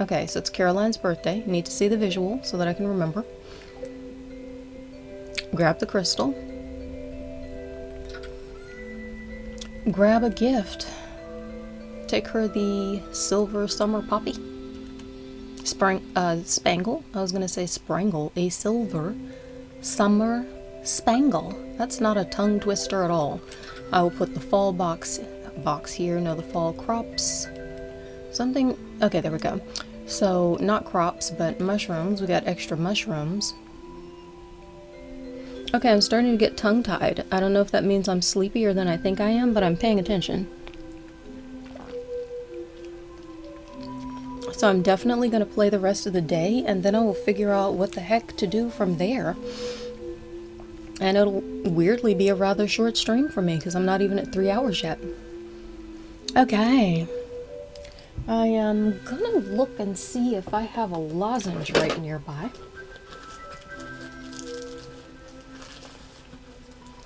Okay, so it's Caroline's birthday. You need to see the visual so that I can remember. Grab the crystal. Grab a gift. Take her the silver summer poppy. Spangle. I was gonna say sprangle. A silver summer spangle. That's not a tongue twister at all. I will put the fall box here. No, the fall crops. Something. Okay, there we go. So, not crops, but mushrooms. We got extra mushrooms. Okay, I'm starting to get tongue-tied. I don't know if that means I'm sleepier than I think I am, but I'm paying attention. So I'm definitely going to play the rest of the day, and then I will figure out what the heck to do from there. And it'll weirdly be a rather short stream for me, because I'm not even at 3 hours yet. Okay. I am gonna look and see if I have a lozenge right nearby.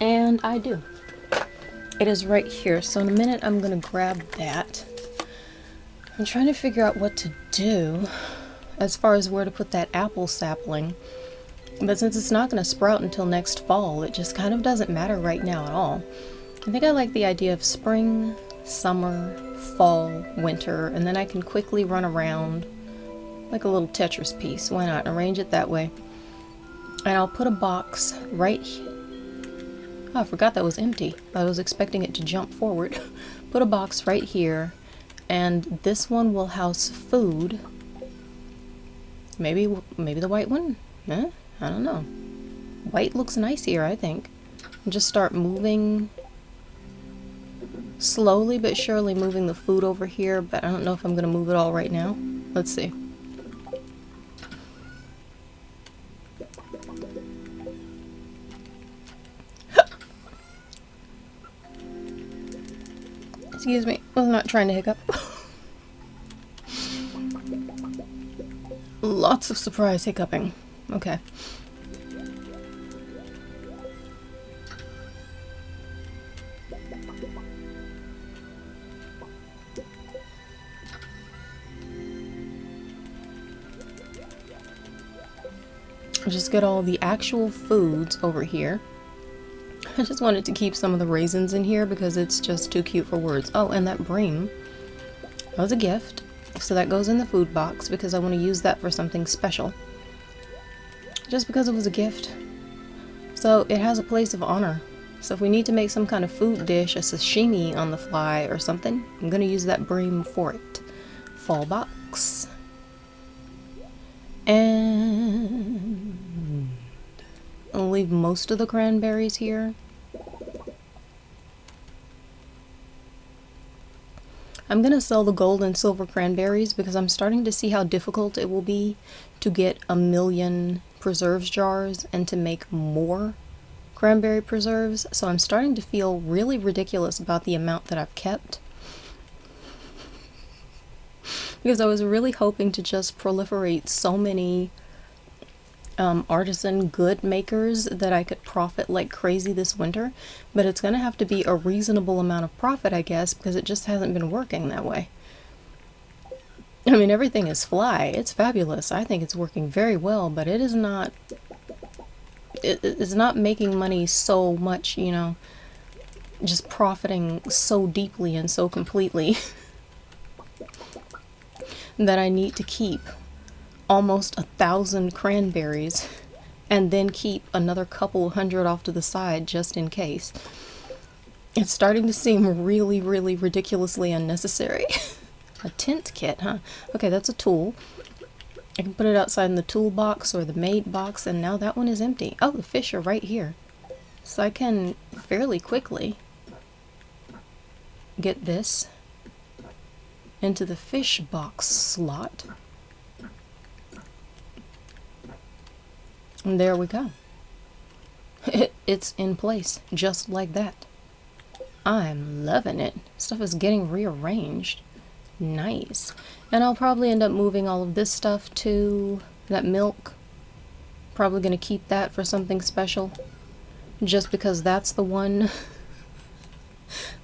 And I do. It is right here, so in a minute I'm gonna grab that. I'm trying to figure out what to do as far as where to put that apple sapling. But since it's not gonna sprout until next fall, it just kind of doesn't matter right now at all. I think I like the idea of spring, summer, fall, winter, and then I can quickly run around like a little Tetris piece. Why not? Arrange it that way. And I'll put a box right here. Oh, I forgot that was empty. I was expecting it to jump forward. Put a box right here, and this one will house food. Maybe the white one? Eh? I don't know. White looks nice here, I think. And just start moving. Slowly but surely moving the food over here, but I don't know if I'm going to move it all right now. Let's see. Excuse me, I was not trying to hiccup. Lots of surprise hiccuping. Okay. Just get all the actual foods over here. I just wanted to keep some of the raisins in here because it's just too cute for words. Oh, and that bream. That was a gift. So that goes in the food box because I want to use that for something special. Just because it was a gift. So it has a place of honor. So if we need to make some kind of food dish, a sashimi on the fly or something, I'm going to use that bream for it. Fall box. And I'll leave most of the cranberries here. I'm gonna sell the gold and silver cranberries because I'm starting to see how difficult it will be to get 1,000,000 preserves jars and to make more cranberry preserves. So I'm starting to feel really ridiculous about the amount that I've kept. Because I was really hoping to just proliferate so many artisan good makers that I could profit like crazy this winter, but it's gonna have to be a reasonable amount of profit, I guess, because it just hasn't been working that way. I mean, everything is fly. It's fabulous. I think it's working very well, but it is not. It's not making money so much, you know, just profiting so deeply and so completely. That I need to keep almost 1,000 cranberries and then keep another couple hundred off to the side just in case. It's starting to seem really, really ridiculously unnecessary. A tent kit, huh? Okay, that's a tool. I can put it outside in the toolbox or the made box, and now that one is empty. Oh, the fish are right here. So I can fairly quickly get this into the fish box slot. And there we go. It's in place, just like that. I'm loving it. Stuff is getting rearranged. Nice. And I'll probably end up moving all of this stuff to that milk. Probably gonna keep that for something special. Just because that's the one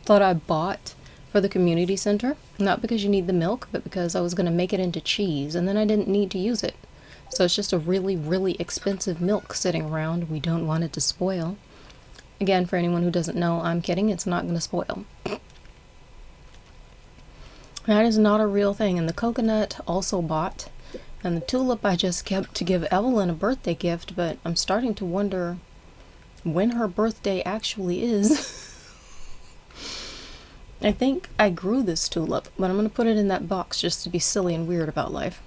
thought I bought for the community center. Not because you need the milk, but because I was going to make it into cheese, and then I didn't need to use it. So it's just a really, really expensive milk sitting around. We don't want it to spoil. Again, for anyone who doesn't know, I'm kidding. It's not going to spoil. That is not a real thing. And the coconut also bought. And the tulip I just kept to give Evelyn a birthday gift, but I'm starting to wonder when her birthday actually is. I think I grew this tulip, but I'm going to put it in that box just to be silly and weird about life.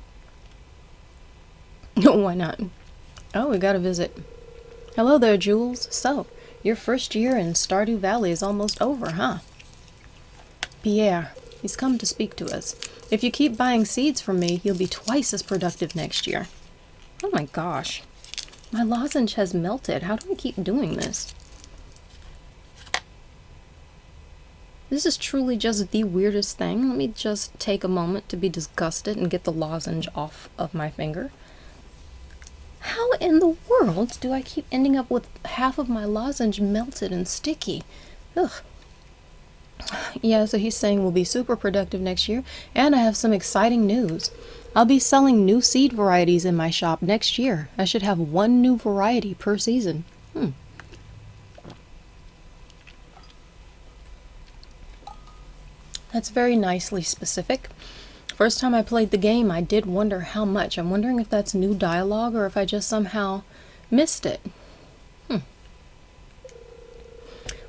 Why not? Oh, we got a visit. Hello there, Jules. So, your first year in Stardew Valley is almost over, huh? Pierre. He's come to speak to us. If you keep buying seeds from me, you'll be twice as productive next year. Oh my gosh. My lozenge has melted. How do I keep doing this? This is truly just the weirdest thing. Let me just take a moment to be disgusted and get the lozenge off of my finger. How in the world do I keep ending up with half of my lozenge melted and sticky? Ugh. Yeah, so he's saying we'll be super productive next year, and I have some exciting news. I'll be selling new seed varieties in my shop next year. I should have one new variety per season. That's very nicely specific. First time I played the game, I did wonder how much. I'm wondering if that's new dialogue or if I just somehow missed it.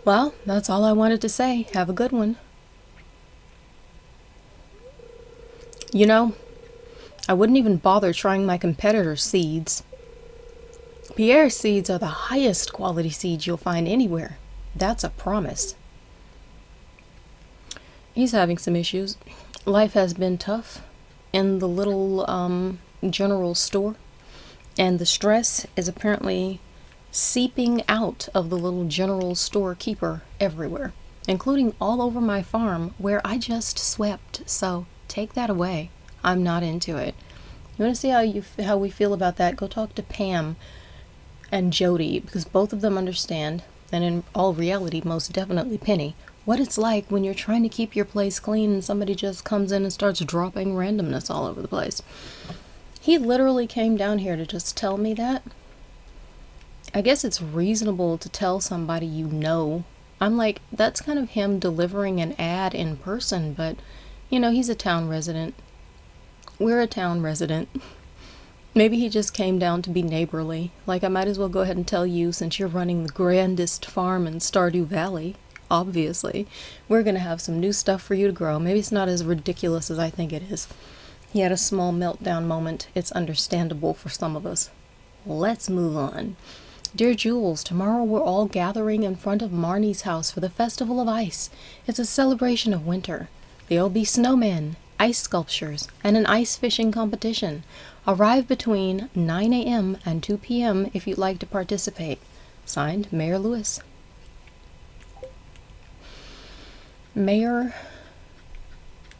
Well, that's all I wanted to say. Have a good one. You know, I wouldn't even bother trying my competitor's seeds. Pierre's seeds are the highest quality seeds you'll find anywhere. That's a promise. He's having some issues. Life has been tough in the little general store, and the stress is apparently seeping out of the little general store keeper everywhere, including all over my farm where I just swept. So take that away. I'm not into it. You want to see how we feel about that? Go talk to Pam and Jody, because both of them understand, and in all reality, most definitely Penny, what it's like when you're trying to keep your place clean and somebody just comes in and starts dropping randomness all over the place. He literally came down here to just tell me that. I guess it's reasonable to tell somebody you know. I'm like, that's kind of him delivering an ad in person, but, you know, he's a town resident. We're a town resident. Maybe he just came down to be neighborly. Like, I might as well go ahead and tell you, since you're running the grandest farm in Stardew Valley, obviously, we're going to have some new stuff for you to grow. Maybe it's not as ridiculous as I think it is. He had a small meltdown moment. It's understandable for some of us. Let's move on. Dear Jules, tomorrow we're all gathering in front of Marnie's house for the Festival of Ice. It's a celebration of winter. There'll be snowmen, ice sculptures, and an ice fishing competition. Arrive between 9 a.m. and 2 p.m. if you'd like to participate. Signed, Mayor Lewis. Mayor,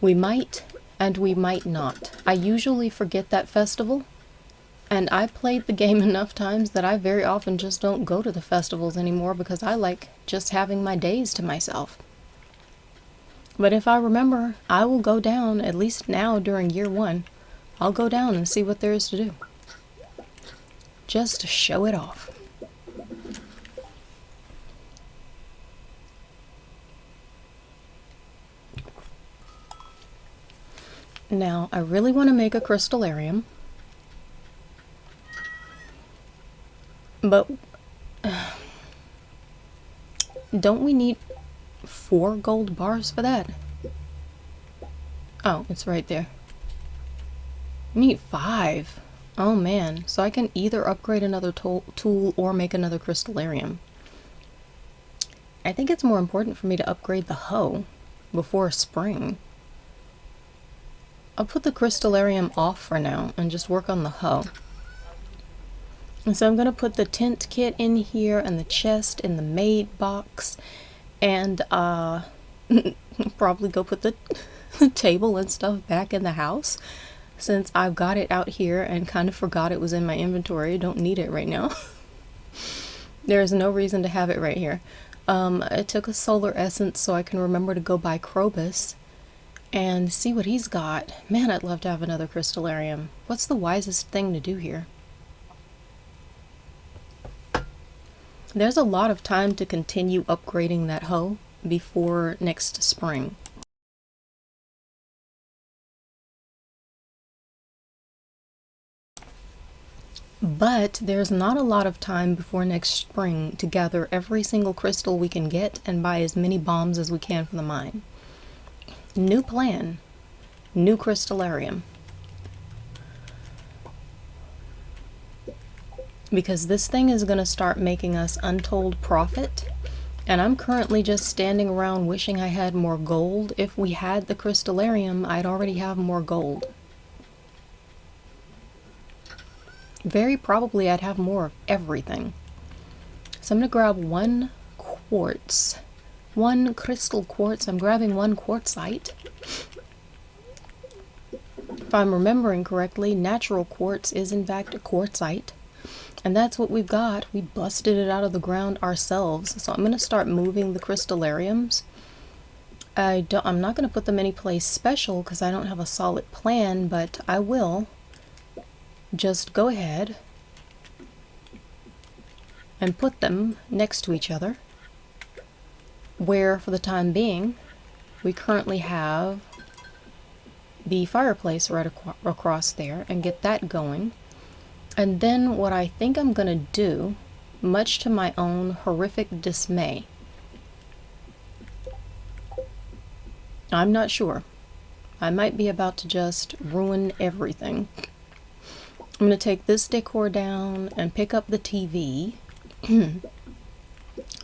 we might and we might not. I usually forget that festival. And I played the game enough times that I very often just don't go to the festivals anymore because I like just having my days to myself. But if I remember, I will go down, at least now during year one, I'll go down and see what there is to do. Just to show it off. Now, I really want to make a crystallarium. But don't we need 4 gold bars for that? Oh, it's right there. We need 5. Oh man, so I can either upgrade another tool or make another crystallarium. I think it's more important for me to upgrade the hoe before spring. I'll put the crystallarium off for now and just work on the hoe. And so I'm going to put the tent kit in here and the chest in the maid box, and probably go put the table and stuff back in the house, since I've got it out here and kind of forgot it was in my inventory. I don't need it right now. There's no reason to have it right here. I took a solar essence so I can remember to go buy Krobus and see what he's got. Man, I'd love to have another crystallarium. What's the wisest thing to do here? There's a lot of time to continue upgrading that hoe before next spring. But there's not a lot of time before next spring to gather every single crystal we can get and buy as many bombs as we can for the mine. New plan. New crystallarium. Because this thing is going to start making us untold profit. And I'm currently just standing around wishing I had more gold. If we had the crystallarium, I'd already have more gold. Very probably I'd have more of everything. So I'm going to grab one quartz. One crystal quartz. I'm grabbing one quartzite. If I'm remembering correctly, natural quartz is in fact a quartzite. And that's what we've got. We busted it out of the ground ourselves. So I'm going to start moving the crystallariums. I'm not going to put them anyplace special because I don't have a solid plan, but I will just go ahead and put them next to each other, where for the time being we currently have the fireplace right across there, and get that going. And then what I think I'm gonna do, much to my own horrific dismay, I'm not sure, I might be about to just ruin everything. I'm going to take this decor down and pick up the TV.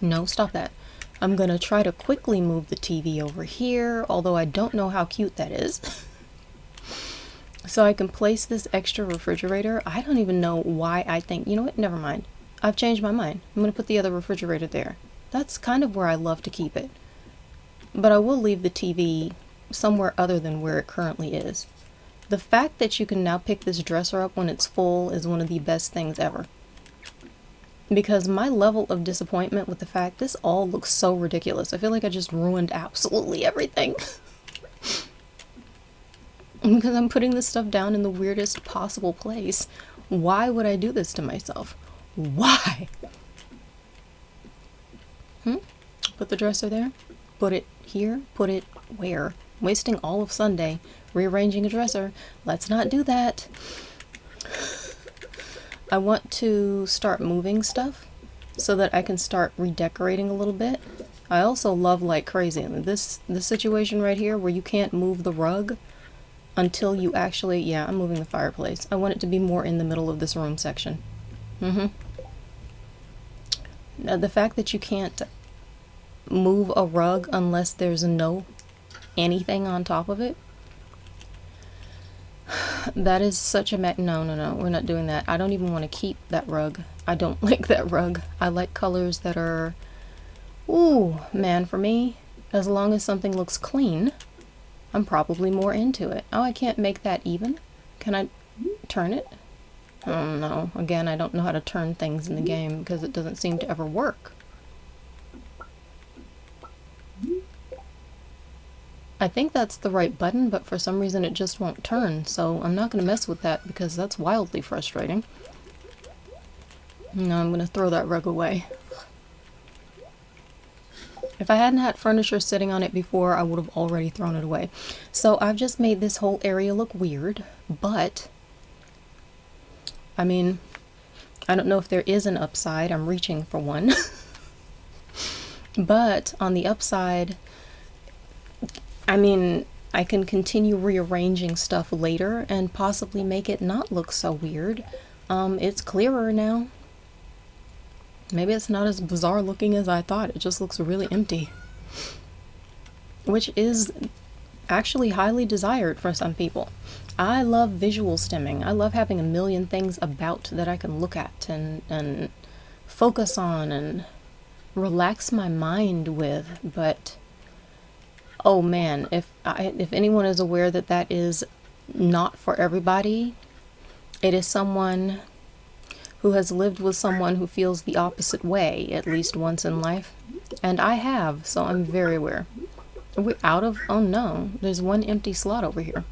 No, stop that. I'm going to try to quickly move the TV over here, although I don't know how cute that is. So I can place this extra refrigerator. I don't even know why I think, you know what, never mind. I've changed my mind. I'm going to put the other refrigerator there. That's kind of where I love to keep it. But I will leave the TV somewhere other than where it currently is. The fact that you can now pick this dresser up when it's full is one of the best things ever. Because my level of disappointment with the fact this all looks so ridiculous. I feel like I just ruined absolutely everything. Because I'm putting this stuff down in the weirdest possible place. Why would I do this to myself? Why? Put the dresser there. Put it here. Put it where? Wasting all of Sunday rearranging a dresser. Let's not do that. I want to start moving stuff so that I can start redecorating a little bit. I also love like crazy. This situation right here where you can't move the rug until you actually, yeah, I'm moving the fireplace. I want it to be more in the middle of this room section. Now, the fact that you can't move a rug unless there's no anything on top of it, that is such a no, we're not doing that. I don't even want to keep that rug. I don't like that rug. I like colors that are, ooh, man, for me, as long as something looks clean, I'm probably more into it. Oh, I can't make that even? Can I turn it? Oh no, again, I don't know how to turn things in the game because it doesn't seem to ever work. I think that's the right button, but for some reason it just won't turn, so I'm not going to mess with that because that's wildly frustrating. No, I'm going to throw that rug away. If I hadn't had furniture sitting on it before, I would have already thrown it away. So I've just made this whole area look weird, but I mean, I don't know if there is an upside. I'm reaching for one. But on the upside, I mean, I can continue rearranging stuff later and possibly make it not look so weird. It's clearer now. Maybe it's not as bizarre looking as I thought. It just looks really empty. Which is actually highly desired for some people. I love visual stimming. I love having a million things about that I can look at and focus on and relax my mind with, but oh man, if anyone is aware that that is not for everybody, it is someone who has lived with someone who feels the opposite way at least once in life. And I have, so I'm very aware. Are we out of? Oh no, there's one empty slot over here.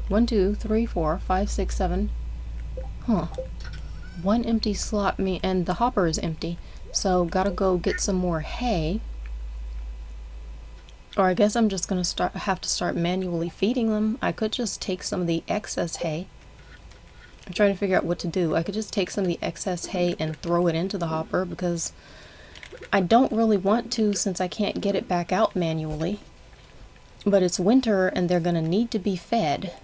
1, 2, 3, 4, 5, 6, 7. Huh. One empty slot, and the hopper is empty. So gotta go get some more hay. Or I guess I'm just gonna have to start manually feeding them. I could just take some of the excess hay. I'm trying to figure out what to do. I could just take some of the excess hay and throw it into the hopper, because I don't really want to, since I can't get it back out manually. But it's winter and they're gonna need to be fed.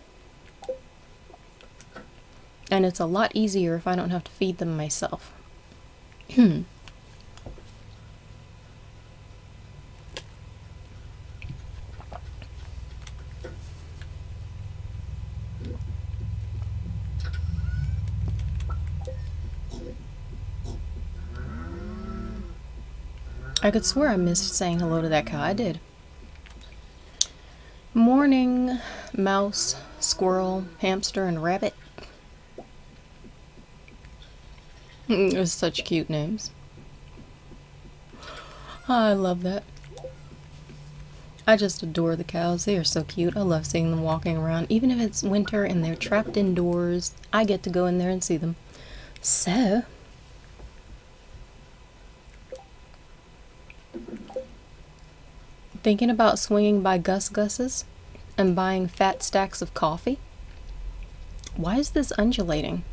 And it's a lot easier if I don't have to feed them myself. I could swear I missed saying hello to that cow. I did. Morning, mouse, squirrel, hamster, and rabbit. There's such cute names. I love that. I just adore the cows. They are so cute. I love seeing them walking around. Even if it's winter and they're trapped indoors, I get to go in there and see them. So, thinking about swinging by Gus Gus's and buying fat stacks of coffee? Why is this undulating?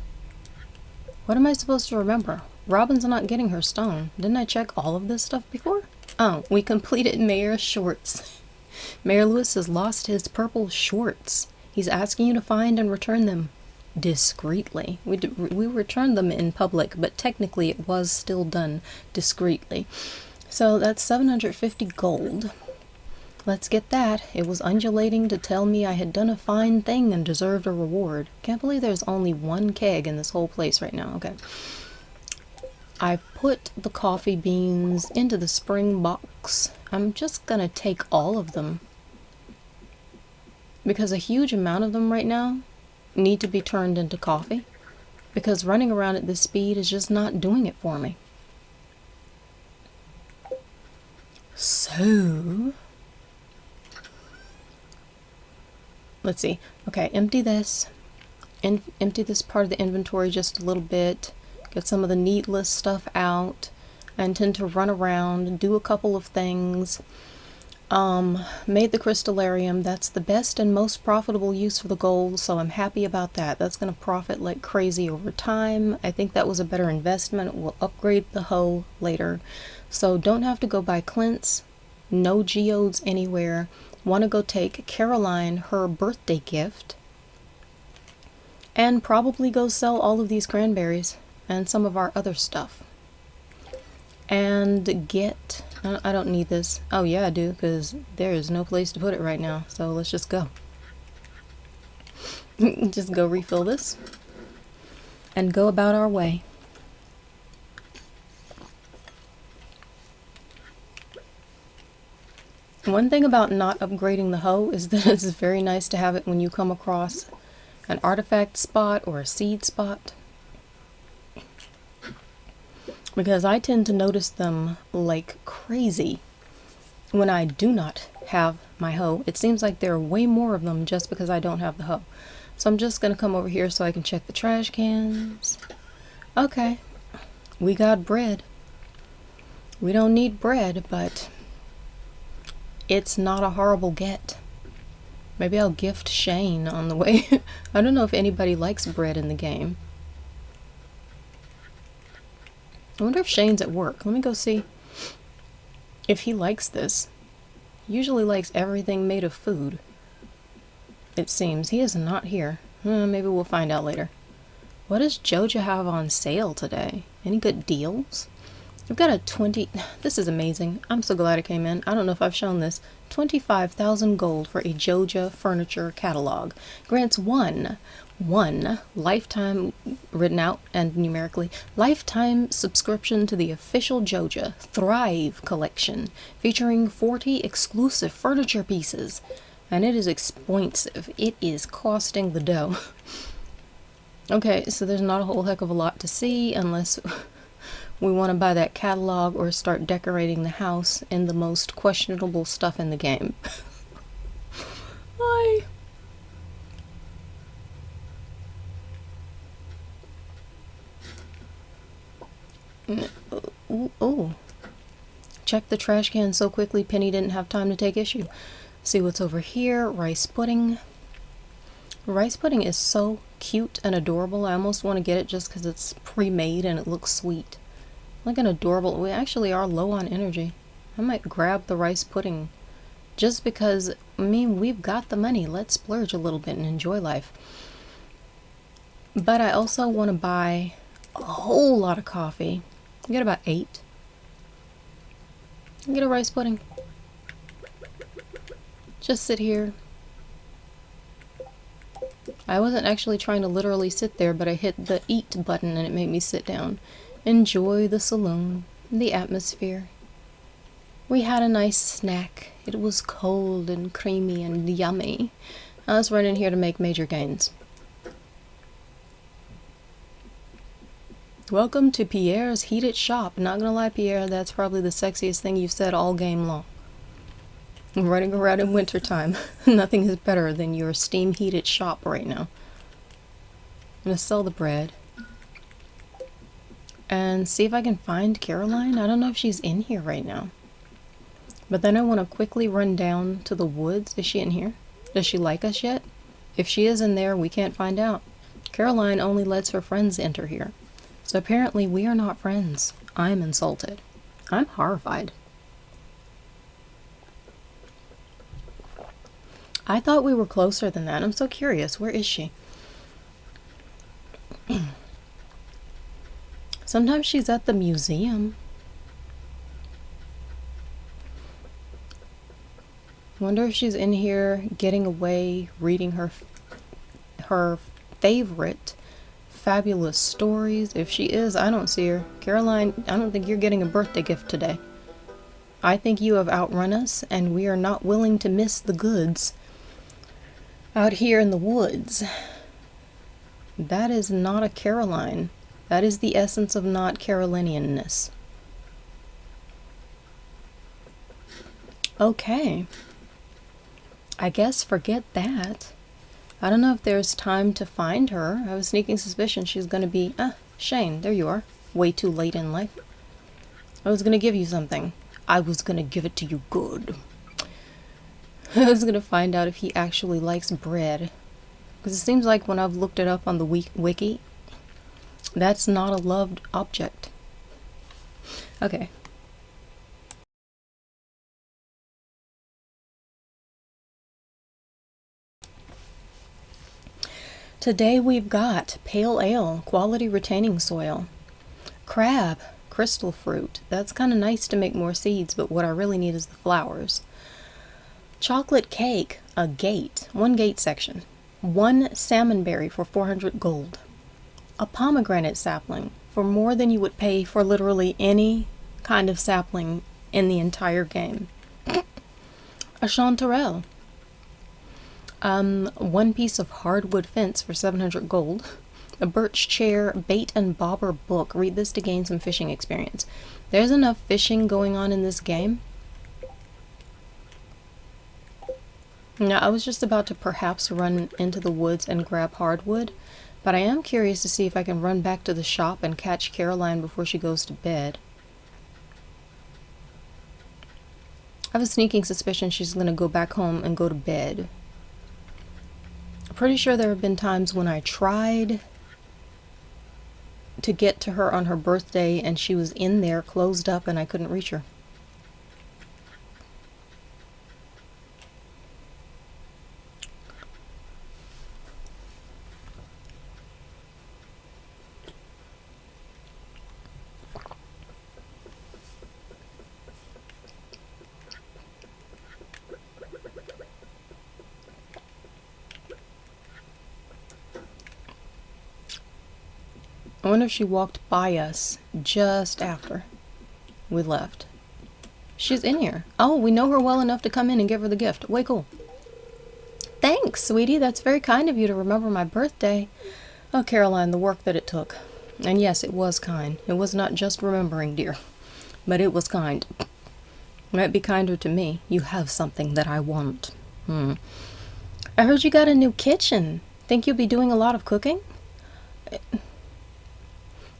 What am I supposed to remember? Robin's not getting her stone. Didn't I check all of this stuff before? Oh, we completed Mayor's shorts. Mayor Lewis has lost his purple shorts. He's asking you to find and return them discreetly. We returned them in public, but technically it was still done discreetly. So that's 750 gold. Let's get that. It was undulating to tell me I had done a fine thing and deserved a reward. Can't believe there's only one keg in this whole place right now. Okay. I put the coffee beans into the spring box. I'm just gonna take all of them, because a huge amount of them right now need to be turned into coffee, because running around at this speed is just not doing it for me. So, let's see. Okay, empty this. Empty this part of the inventory just a little bit. Get some of the needless stuff out. I intend to run around, do a couple of things. Made the crystallarium. That's the best and most profitable use for the gold, so I'm happy about that. That's going to profit like crazy over time. I think that was a better investment. We'll upgrade the hoe later. So don't have to go buy Clint's. No geodes anywhere. Want to go take Caroline her birthday gift. And probably go sell all of these cranberries and some of our other stuff. And get... I don't need this. Oh yeah, I do, because there is no place to put it right now. So let's just go. Just go refill this. And go about our way. One thing about not upgrading the hoe is that it's very nice to have it when you come across an artifact spot or a seed spot. Because I tend to notice them like crazy when I do not have my hoe. It seems like there are way more of them just because I don't have the hoe. So I'm just going to come over here so I can check the trash cans. Okay, we got bread. We don't need bread, but it's not a horrible get. Maybe I'll gift Shane on the way. I don't know if anybody likes bread in the game. I wonder if Shane's at work. Let me go see if he likes this. He usually likes everything made of food. It seems. He is not here. Maybe we'll find out later. What does Joja have on sale today? Any good deals? I've got a 20... This is amazing. I'm so glad it came in. I don't know if I've shown this. 25,000 gold for a Joja furniture catalog. Grants one lifetime, written out and numerically, lifetime subscription to the official Joja Thrive collection, featuring 40 exclusive furniture pieces. And it is expensive. It is costing the dough. Okay, so there's not a whole heck of a lot to see unless we want to buy that catalog or start decorating the house in the most questionable stuff in the game. Hi. Ooh, ooh. Check the trash can so quickly Penny didn't have time to take issue. See what's over here. Rice pudding. Rice pudding is so cute and adorable. I almost want to get it just because it's pre-made and it looks sweet. Like an adorable... We actually are low on energy. I might grab the rice pudding just because, I mean, we've got the money. Let's splurge a little bit and enjoy life. But I also want to buy a whole lot of coffee. Get about 8. Get a rice pudding. Just sit here. I wasn't actually trying to literally sit there, but I hit the eat button and it made me sit down. Enjoy the saloon, the atmosphere. We had a nice snack. It was cold and creamy and yummy. I was running here to make major gains. Welcome to Pierre's Heated Shop. Not gonna lie, Pierre, that's probably the sexiest thing you've said all game long. Running around in wintertime. Nothing is better than your steam heated shop right now. I'm gonna sell the bread. And see if I can find Caroline. I don't know if she's in here right now. But then I want to quickly run down to the woods. Is she in here? Does she like us yet? If she is in there, we can't find out. Caroline only lets her friends enter here. So apparently we are not friends. I'm insulted. I'm horrified. I thought we were closer than that. I'm so curious. Where is she? Sometimes she's at the museum. Wonder if she's in here getting away, reading her favorite fabulous stories. If she is, I don't see her. Caroline, I don't think you're getting a birthday gift today. I think you have outrun us, and we are not willing to miss the goods out here in the woods. That is not a Caroline. That is the essence of not Carolinianness. Okay. I guess forget that. I don't know if there's time to find her. I have a sneaking suspicion she's going to be... Shane, there you are. Way too late in life. I was going to give you something. I was going to give it to you good. I was going to find out if he actually likes bread. Because it seems like when I've looked it up on the wiki, that's not a loved object. Okay. Today we've got pale ale, quality retaining soil, crab, crystal fruit. That's kind of nice to make more seeds, but what I really need is the flowers. Chocolate cake, a gate, 1 gate section. 1 salmonberry for 400 gold. A pomegranate sapling for more than you would pay for literally any kind of sapling in the entire game. A chanterelle. 1 piece of hardwood fence for 700 gold. A birch chair, bait and bobber book. Read this to gain some fishing experience. There's enough fishing going on in this game. Now, I was just about to perhaps run into the woods and grab hardwood, but I am curious to see if I can run back to the shop and catch Caroline before she goes to bed. I have a sneaking suspicion she's going to go back home and go to bed. I'm pretty sure there have been times when I tried to get to her on her birthday and she was in there closed up and I couldn't reach her. I wonder if she walked by us just after we left. She's in here. Oh, we know her well enough to come in and give her the gift. Way cool. Thanks, sweetie. That's very kind of you to remember my birthday. Oh, Caroline, the work that it took. And yes, it was kind. It was not just remembering, dear, but it was kind. It might be kinder to me. You have something that I want. I heard you got a new kitchen. Think you'll be doing a lot of cooking?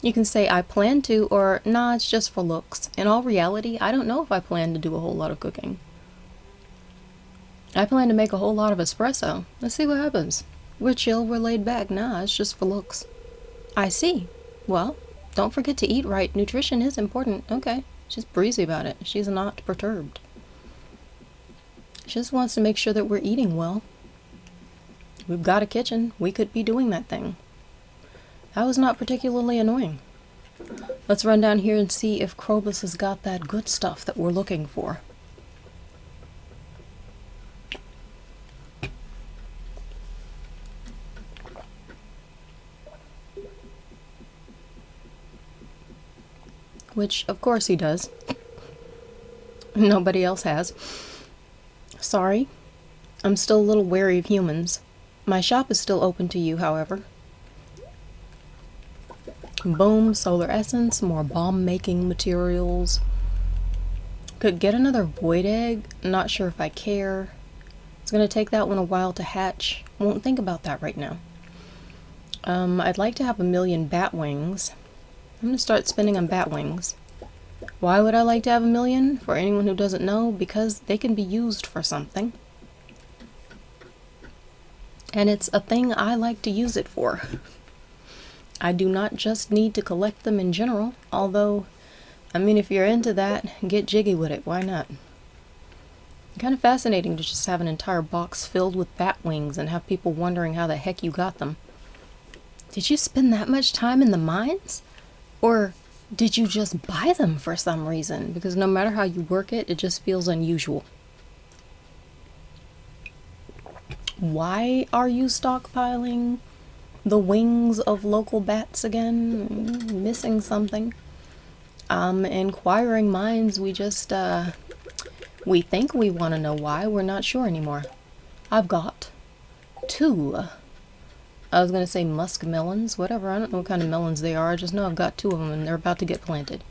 You can say I plan to, or nah, it's just for looks. In all reality, I don't know if I plan to do a whole lot of cooking. I plan to make a whole lot of espresso. Let's see what happens. We're chill, we're laid back. Nah, it's just for looks. I see. Well, don't forget to eat right. Nutrition is important. Okay. She's breezy about it. She's not perturbed. She just wants to make sure that we're eating well. We've got a kitchen. We could be doing that thing. That was not particularly annoying. Let's run down here and see if Krobus has got that good stuff that we're looking for. Which, of course, he does. Nobody else has. Sorry. I'm still a little wary of humans. My shop is still open to you, however. Boom, solar essence, more bomb-making materials. Could get another void egg. Not sure if I care. It's going to take that one a while to hatch. Won't think about that right now. I'd like to have 1,000,000 bat wings. I'm going to start spinning on bat wings. Why would I like to have 1,000,000? For anyone who doesn't know, because they can be used for something. And it's a thing I like to use it for. I do not just need to collect them in general, although, I mean, if you're into that, get jiggy with it. Why not? Kind of fascinating to just have an entire box filled with bat wings and have people wondering how the heck you got them. Did you spend that much time in the mines? Or did you just buy them for some reason? Because no matter how you work it, it just feels unusual. Why are you stockpiling the wings of local bats again? Missing something. Inquiring minds, we just, we think we want to know why. We're not sure anymore. I've got 2. I was going to say musk melons, whatever. I don't know what kind of melons they are. I just know I've got 2 of them and they're about to get planted.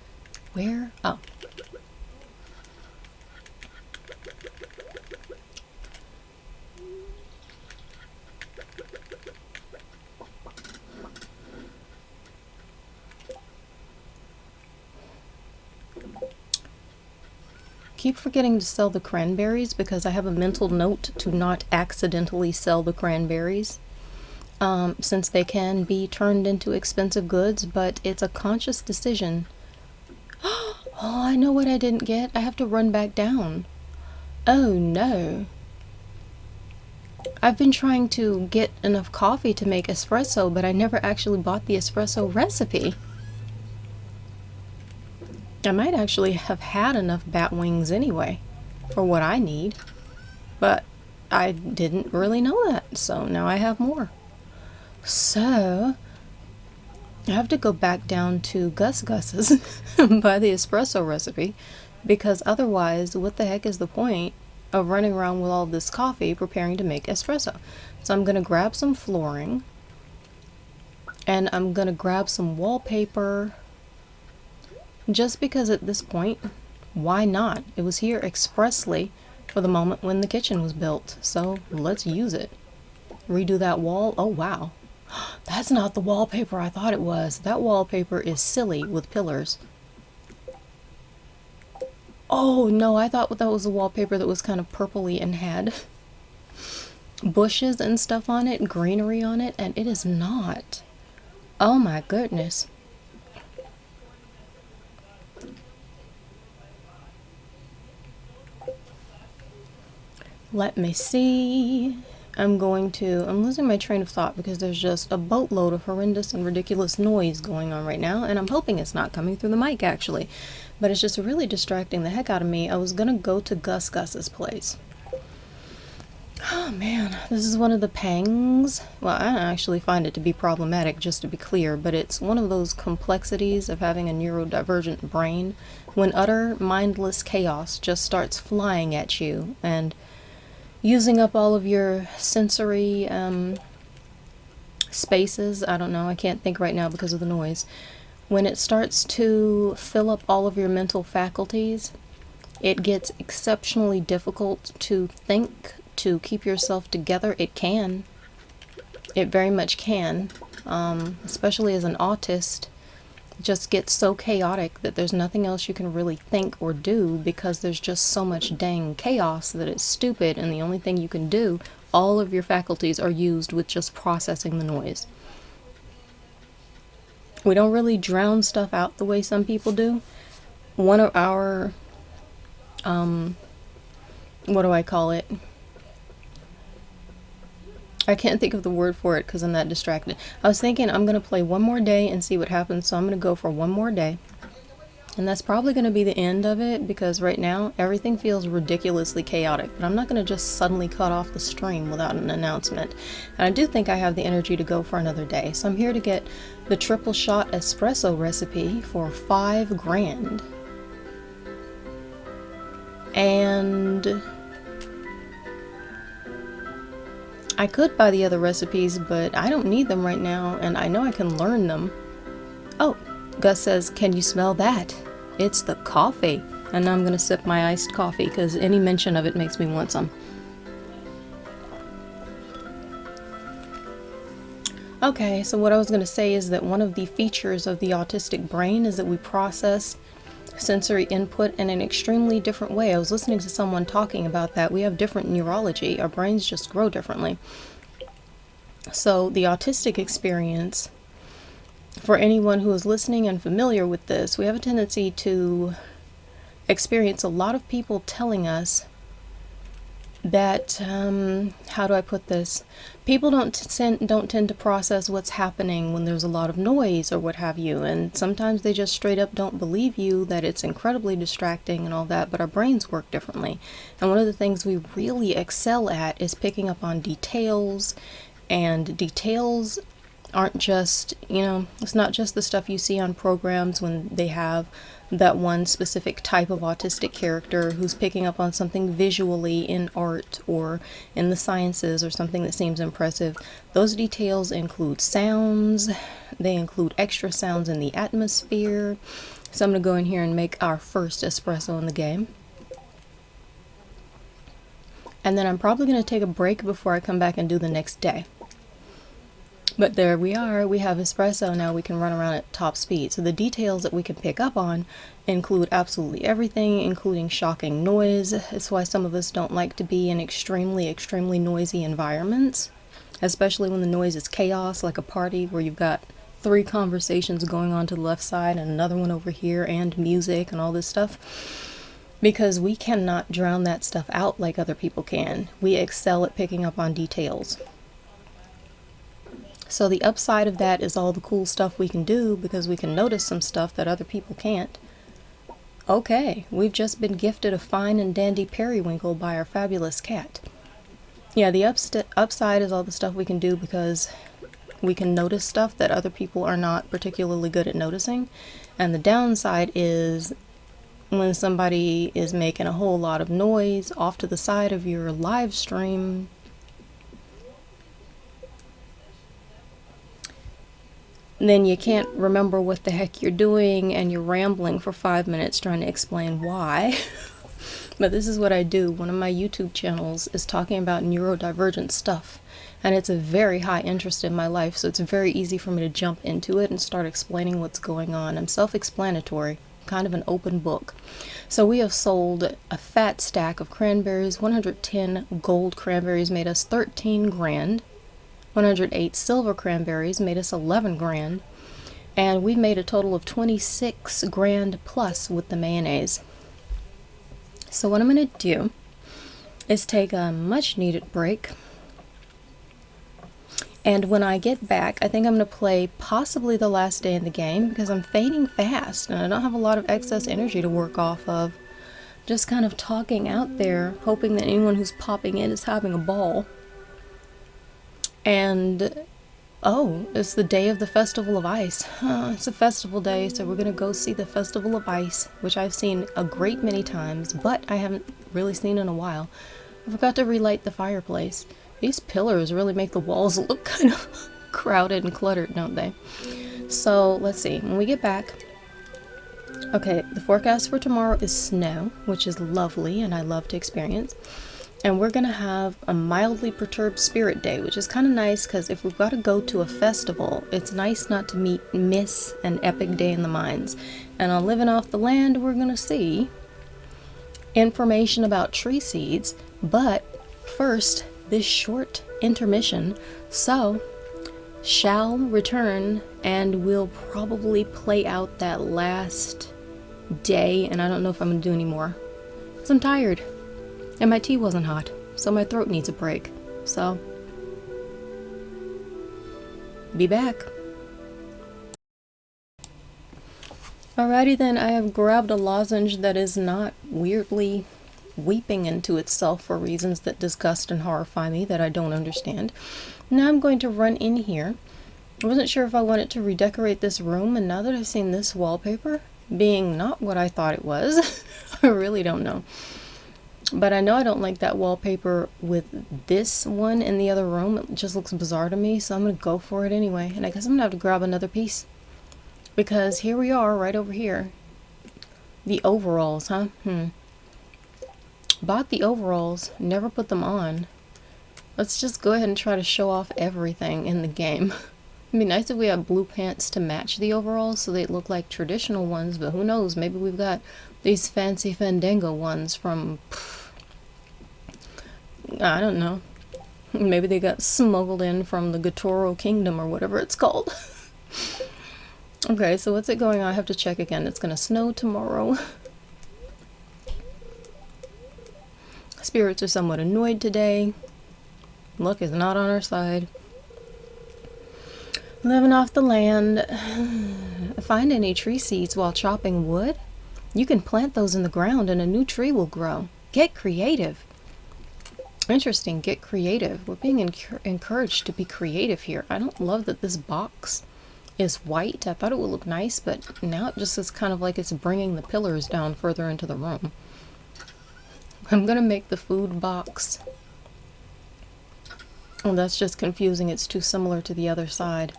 Where? Oh. Keep forgetting to sell the cranberries because I have a mental note to not accidentally sell the cranberries. Since they can be turned into expensive goods, but it's a conscious decision. Oh, I know what I didn't get. I have to run back down. Oh no. I've been trying to get enough coffee to make espresso, but I never actually bought the espresso recipe. I might actually have had enough bat wings anyway for what I need, but I didn't really know that, so now I have more. So, I have to go back down to Gus Gus's buy the espresso recipe, because otherwise, what the heck is the point of running around with all this coffee preparing to make espresso? So I'm going to grab some flooring, and I'm going to grab some wallpaper, just because at this point, why not? It was here expressly for the moment when the kitchen was built, so let's use it. Redo that wall. Oh wow. That's not the wallpaper I thought it was. That wallpaper is silly with pillars. Oh no, I thought that was a wallpaper that was kind of purpley and had bushes and stuff on it, greenery on it, and it is not. Oh my goodness. Let me see. I'm losing my train of thought because there's just a boatload of horrendous and ridiculous noise going on right now, and I'm hoping it's not coming through the mic actually, but it's just really distracting the heck out of me. I was gonna go to Gus Gus's place. Oh man, this is one of the pangs. Well, I actually find it to be problematic, just to be clear, but it's one of those complexities of having a neurodivergent brain when utter mindless chaos just starts flying at you and using up all of your sensory spaces, I don't know, I can't think right now because of the noise. When it starts to fill up all of your mental faculties, it gets exceptionally difficult to think, to keep yourself together. It can. It very much can. Especially as an autist, it just gets so chaotic that there's nothing else you can really think or do because there's just so much dang chaos that it's stupid, and the only thing you can do, all of your faculties are used with just processing the noise. We don't really drown stuff out the way some people do. One of our, what do I call it? I can't think of the word for it because I'm that distracted. I was thinking I'm going to play one more day and see what happens, so I'm going to go for one more day. And that's probably going to be the end of it because right now everything feels ridiculously chaotic. But I'm not going to just suddenly cut off the stream without an announcement. And I do think I have the energy to go for another day. So I'm here to get the triple shot espresso recipe for $5,000. And I could buy the other recipes, but I don't need them right now, and I know I can learn them. Oh, Gus says, can you smell that? It's the coffee. And now I'm going to sip my iced coffee, because any mention of it makes me want some. Okay, so what I was going to say is that one of the features of the autistic brain is that we process sensory input in an extremely different way. I was listening to someone talking about that. We have different neurology. Our brains just grow differently. So the autistic experience, for anyone who is listening and familiar with this, we have a tendency to experience a lot of people telling us that, how do I put this? People don't tend to process what's happening when there's a lot of noise or what have you, and sometimes they just straight up don't believe you that it's incredibly distracting and all that, but our brains work differently. And one of the things we really excel at is picking up on details, and details aren't just, it's not just the stuff you see on programs when they have that one specific type of autistic character who's picking up on something visually in art or in the sciences or something that seems impressive. Those details include sounds, they include extra sounds in the atmosphere. So I'm going to go in here and make our first espresso in the game. And then I'm probably going to take a break before I come back and do the next day. But there we are, we have espresso now, we can run around at top speed. So the details that we can pick up on include absolutely everything, including shocking noise. It's why some of us don't like to be in extremely, extremely noisy environments, especially when the noise is chaos, like a party where you've got 3 conversations going on to the left side and another one over here and music and all this stuff. Because we cannot drown that stuff out like other people can. We excel at picking up on details. So the upside of that is all the cool stuff we can do because we can notice some stuff that other people can't. Okay, we've just been gifted a fine and dandy periwinkle by our fabulous cat. Yeah, the upside is all the stuff we can do because we can notice stuff that other people are not particularly good at noticing. And the downside is when somebody is making a whole lot of noise off to the side of your live stream, then you can't remember what the heck you're doing and you're rambling for 5 minutes trying to explain why. But this is what I do. One of my YouTube channels is talking about neurodivergent stuff, and it's a very high interest in my life, so it's very easy for me to jump into it and start explaining what's going on. I'm self-explanatory, kind of an open book. So we have sold a fat stack of cranberries. 110 gold cranberries made us 13 grand. 108 silver cranberries made us 11 grand, and we made a total of 26 grand plus with the mayonnaise. So what I'm going to do is take a much needed break, and when I get back I think I'm going to play possibly the last day in the game because I'm fading fast and I don't have a lot of excess energy to work off of. Just kind of talking out there, hoping that anyone who's popping in is having a ball. And, oh, it's the day of the Festival of Ice. It's a festival day, so we're going to go see the Festival of Ice, which I've seen a great many times, but I haven't really seen in a while. I forgot to relight the fireplace. These pillars really make the walls look kind of crowded and cluttered, don't they? So let's see, when we get back, okay, the forecast for tomorrow is snow, which is lovely and I love to experience. And we're gonna have a mildly perturbed spirit day, which is kind of nice because if we've got to go to a festival, it's nice not to miss an epic day in the mines. And on Living Off the Land, we're gonna see information about tree seeds, but first, this short intermission, so shall return and we'll probably play out that last day, and I don't know if I'm gonna do any more because I'm tired and my tea wasn't hot, so my throat needs a break. So be back. Alrighty then, I have grabbed a lozenge that is not weirdly weeping into itself for reasons that disgust and horrify me that I don't understand. Now I'm going to run in here. I wasn't sure if I wanted to redecorate this room, and now that I've seen this wallpaper being not what I thought it was, I really don't know. But I know I don't like that wallpaper with this one in the other room. It just looks bizarre to me, so I'm going to go for it anyway. And I guess I'm going to have to grab another piece. Because here we are, right over here. The overalls, huh? Bought the overalls, never put them on. Let's just go ahead and try to show off everything in the game. It'd be nice if we had blue pants to match the overalls so they look like traditional ones, but who knows, maybe we've got these fancy Fandango ones from, I don't know. Maybe they got smuggled in from the Gatoro Kingdom or whatever it's called. Okay, so what's it going on? I have to check again. It's gonna snow tomorrow. Spirits are somewhat annoyed today. Luck is not on our side. Living off the land. Find any tree seeds while chopping wood? You can plant those in the ground and a new tree will grow. Get creative. Interesting, get creative. We're being encouraged to be creative here. I don't love that this box is white. I thought it would look nice, but now it just is kind of like it's bringing the pillars down further into the room. I'm gonna make the food box. Oh, that's just confusing. It's too similar to the other side.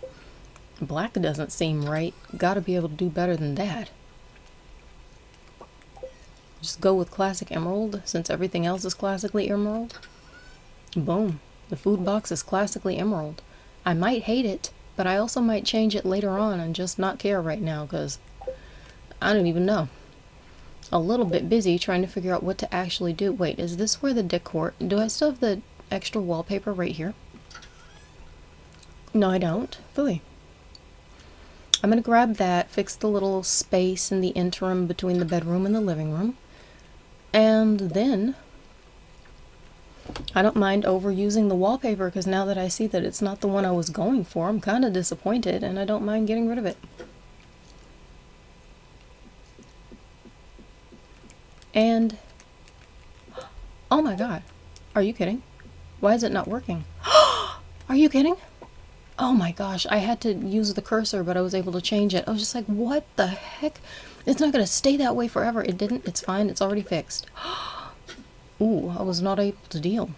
Black doesn't seem right. Gotta be able to do better than that. Just go with classic emerald, since everything else is classically emerald. Boom. The food box is classically emerald. I might hate it, but I also might change it later on and just not care right now, because I don't even know. A little bit busy trying to figure out what to actually do. Wait, is this where the decor... Do I still have the extra wallpaper right here? No, I don't. Phooey. I'm gonna grab that, fix the little space in the interim between the bedroom and the living room. And then I don't mind overusing the wallpaper, because now that I see that it's not the one I was going for, I'm kind of disappointed, and I don't mind getting rid of it. And oh my god, are you kidding? Why is it not working? Are you kidding? Oh my gosh, I had to use the cursor, but I was able to change it. I was just like, what the heck? It's not going to stay that way forever. It didn't. It's fine. It's already fixed. Ooh, I was not able to deal.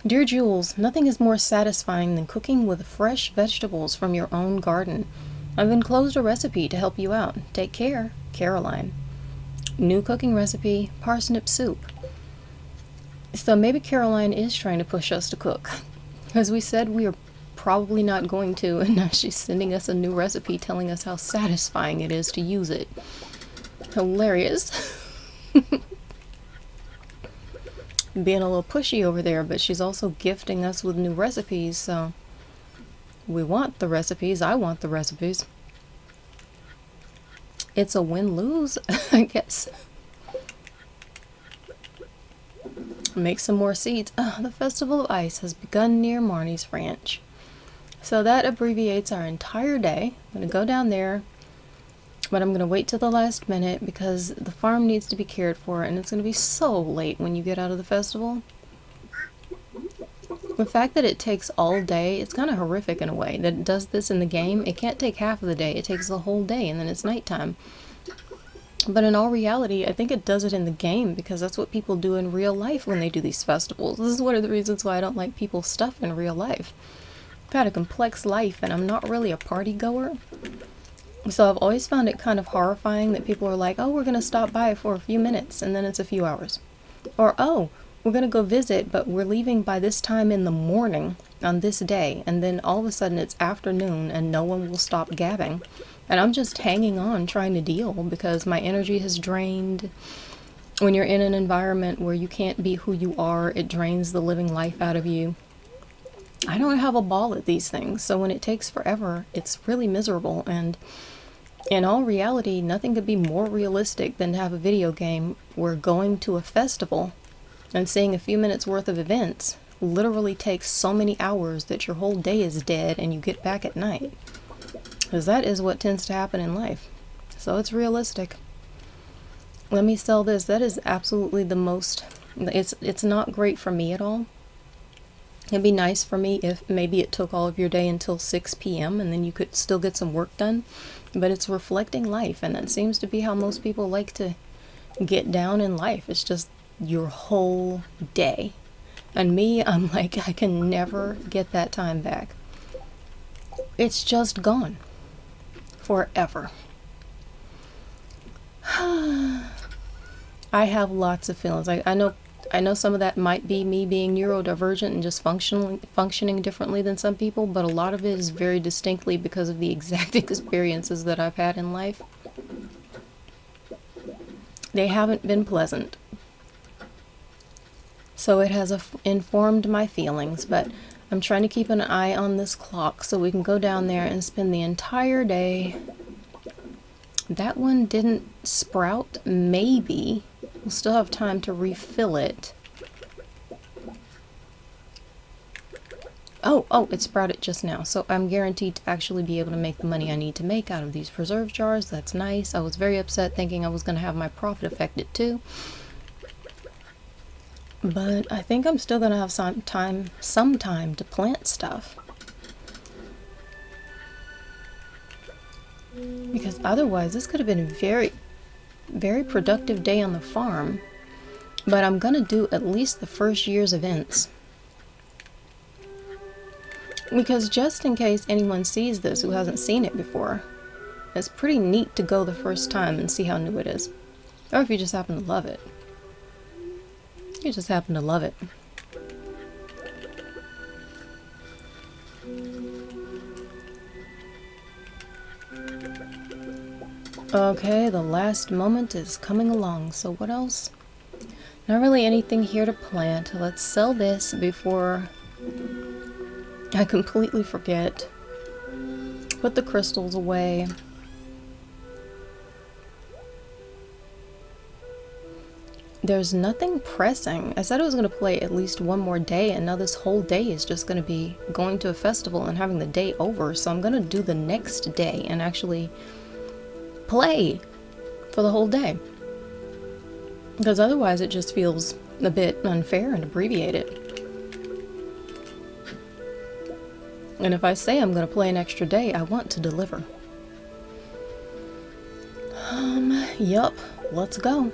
Dear Jules, nothing is more satisfying than cooking with fresh vegetables from your own garden. I've enclosed a recipe to help you out. Take care, Caroline. New cooking recipe, parsnip soup. So maybe Caroline is trying to push us to cook. As we said, we are probably not going to, and now she's sending us a new recipe telling us how satisfying it is to use it. Hilarious. Being a little pushy over there, but she's also gifting us with new recipes, so we want the recipes. I want the recipes. It's a win-lose, I guess. Make some more seeds. The Festival of Ice has begun near Marnie's ranch. So that abbreviates our entire day. I'm going to go down there, but I'm going to wait till the last minute because the farm needs to be cared for, and it's going to be so late when you get out of the festival. The fact that it takes all day, it's kind of horrific in a way. That it does this in the game, it can't take half of the day. It takes the whole day, and then it's nighttime. But in all reality, I think it does it in the game because that's what people do in real life when they do these festivals. This is one of the reasons why I don't like people's stuff in real life. I've had a complex life and I'm not really a party goer. So I've always found it kind of horrifying that people are like, oh, we're going to stop by for a few minutes, and then it's a few hours. Or, oh, we're going to go visit, but we're leaving by this time in the morning on this day, and then all of a sudden it's afternoon and no one will stop gabbing. And I'm just hanging on trying to deal because my energy has drained. When you're in an environment where you can't be who you are, it drains the living life out of you. I don't have a ball at these things, so when it takes forever, it's really miserable. And in all reality, nothing could be more realistic than to have a video game where going to a festival and seeing a few minutes worth of events literally takes so many hours that your whole day is dead and you get back at night. Because that is what tends to happen in life. So it's realistic. Let me sell this. That is absolutely the most... It's not great for me at all. It'd be nice for me if maybe it took all of your day until 6 p.m. and then you could still get some work done. But it's reflecting life, and that seems to be how most people like to get down in life. It's just your whole day. And me, I'm like, I can never get that time back. It's just gone. Forever. I have lots of feelings. I know some of that might be me being neurodivergent and just functioning differently than some people, but a lot of it is very distinctly because of the exact experiences that I've had in life. They haven't been pleasant. So it has informed my feelings, but I'm trying to keep an eye on this clock so we can go down there and spend the entire day. That one didn't sprout. Maybe. We'll still have time to refill it. Oh, it sprouted just now. So I'm guaranteed to actually be able to make the money I need to make out of these preserve jars. That's nice. I was very upset thinking I was going to have my profit affected too. But I think I'm still going to have some time to plant stuff. Because otherwise this could have been a very, very productive day on the farm. But I'm going to do at least the first year's events. Because just in case anyone sees this who hasn't seen it before, it's pretty neat to go the first time and see how new it is. Or if you just happen to love it. You just happen to love it. Okay, the last moment is coming along. So what else? Not really anything here to plant. Let's sell this before I completely forget. Put the crystals away. There's nothing pressing. I said I was going to play at least one more day, and now this whole day is just going to be going to a festival and having the day over. So I'm going to do the next day and actually play for the whole day. Because otherwise it just feels a bit unfair and abbreviated. And if I say I'm going to play an extra day, I want to deliver. Yup. Let's go.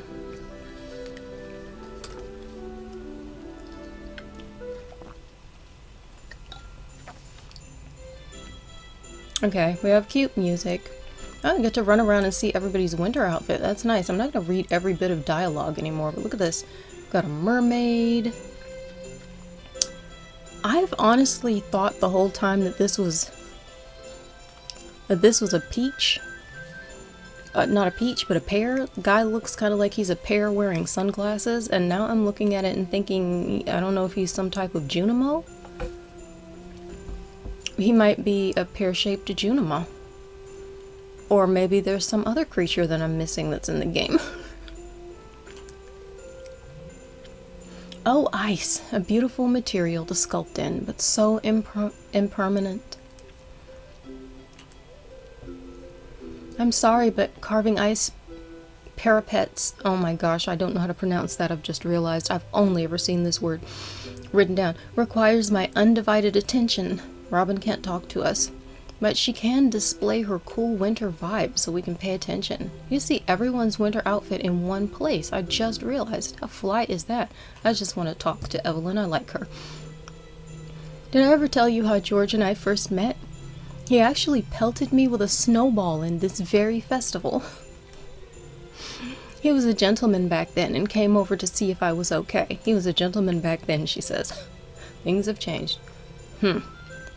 Okay, we have cute music. I get to run around and see everybody's winter outfit. That's nice. I'm not going to read every bit of dialogue anymore, but look at this. Got a mermaid. I've honestly thought the whole time that this was a peach. Not a peach, but a pear. Guy looks kind of like he's a pear wearing sunglasses, and now I'm looking at it and thinking, I don't know if he's some type of Junimo. He might be a pear-shaped Junimo. Or maybe there's some other creature that I'm missing that's in the game. Oh, ice. A beautiful material to sculpt in, but so impermanent. I'm sorry, but carving ice parapets, oh my gosh, I don't know how to pronounce that. I've just realized I've only ever seen this word written down. Requires my undivided attention. Robin can't talk to us, but she can display her cool winter vibe so we can pay attention. You see everyone's winter outfit in one place. I just realized. How fly is that? I just want to talk to Evelyn. I like her. Did I ever tell you how George and I first met? He actually pelted me with a snowball in this very festival. He was a gentleman back then and came over to see if I was okay. He was a gentleman back then, she says. Things have changed.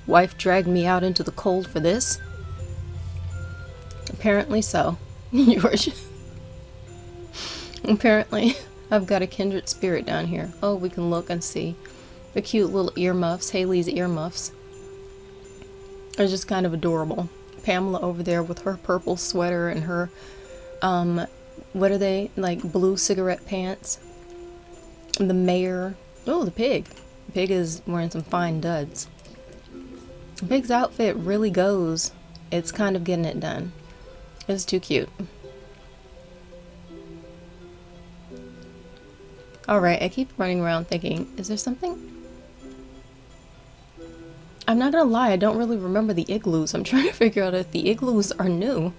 Wife dragged me out into the cold for this? Apparently so, George. Apparently, I've got a kindred spirit down here. Oh, we can look and see the cute little earmuffs, Haley's earmuffs. They're just kind of adorable. Pamela over there with her purple sweater and her, what are they, like blue cigarette pants. And the mayor, oh, the pig. The pig is wearing some fine duds. The pig's outfit really goes. It's kind of getting it done. It's too cute. Alright, I keep running around thinking, is there something? I'm not gonna lie, I don't really remember the igloos. I'm trying to figure out if the igloos are new.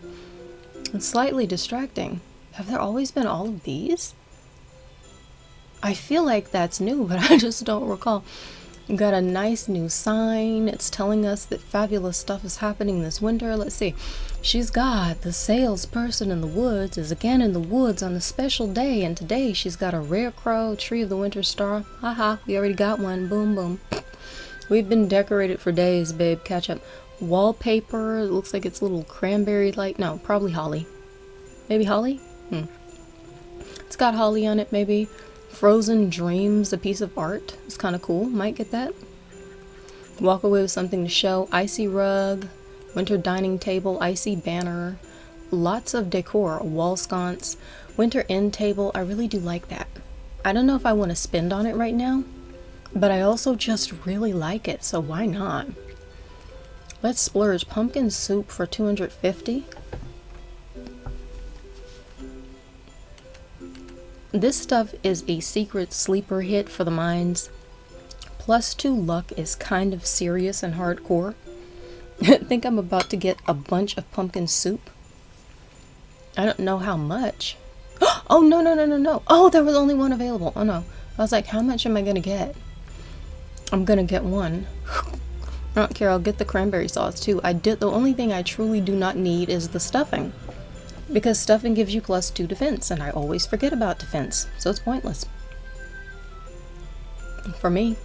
It's slightly distracting. Have there always been all of these? I feel like that's new, but I just don't recall. We've got a nice new sign. It's telling us that fabulous stuff is happening this winter. Let's see. She's got the salesperson in the woods is again in the woods on a special day, and today she's got a rare crow, tree of the winter star. Haha, we already got one. Boom, boom. We've been decorated for days, babe. Catch up. Wallpaper. It looks like it's little cranberry like. No, probably holly. Maybe holly? It's got holly on it, maybe. Frozen Dreams, a piece of art. It's kind of cool. Might get that. Walk away with something to show. Icy rug. Winter dining table. Icy banner. Lots of decor. A wall sconce. Winter end table. I really do like that. I don't know if I want to spend on it right now, but I also just really like it, so why not? Let's splurge. Pumpkin soup for $250. This stuff is a secret sleeper hit for the minds. +2 luck is kind of serious and hardcore. I think I'm about to get a bunch of pumpkin soup. I don't know how much. Oh, no, no, no, no, no. Oh, there was only one available. Oh, no. I was like, how much am I going to get? I'm going to get one. I don't care. I'll get the cranberry sauce, too. The only thing I truly do not need is the stuffing. Because stuffing gives you +2 defense, and I always forget about defense, so it's pointless. For me,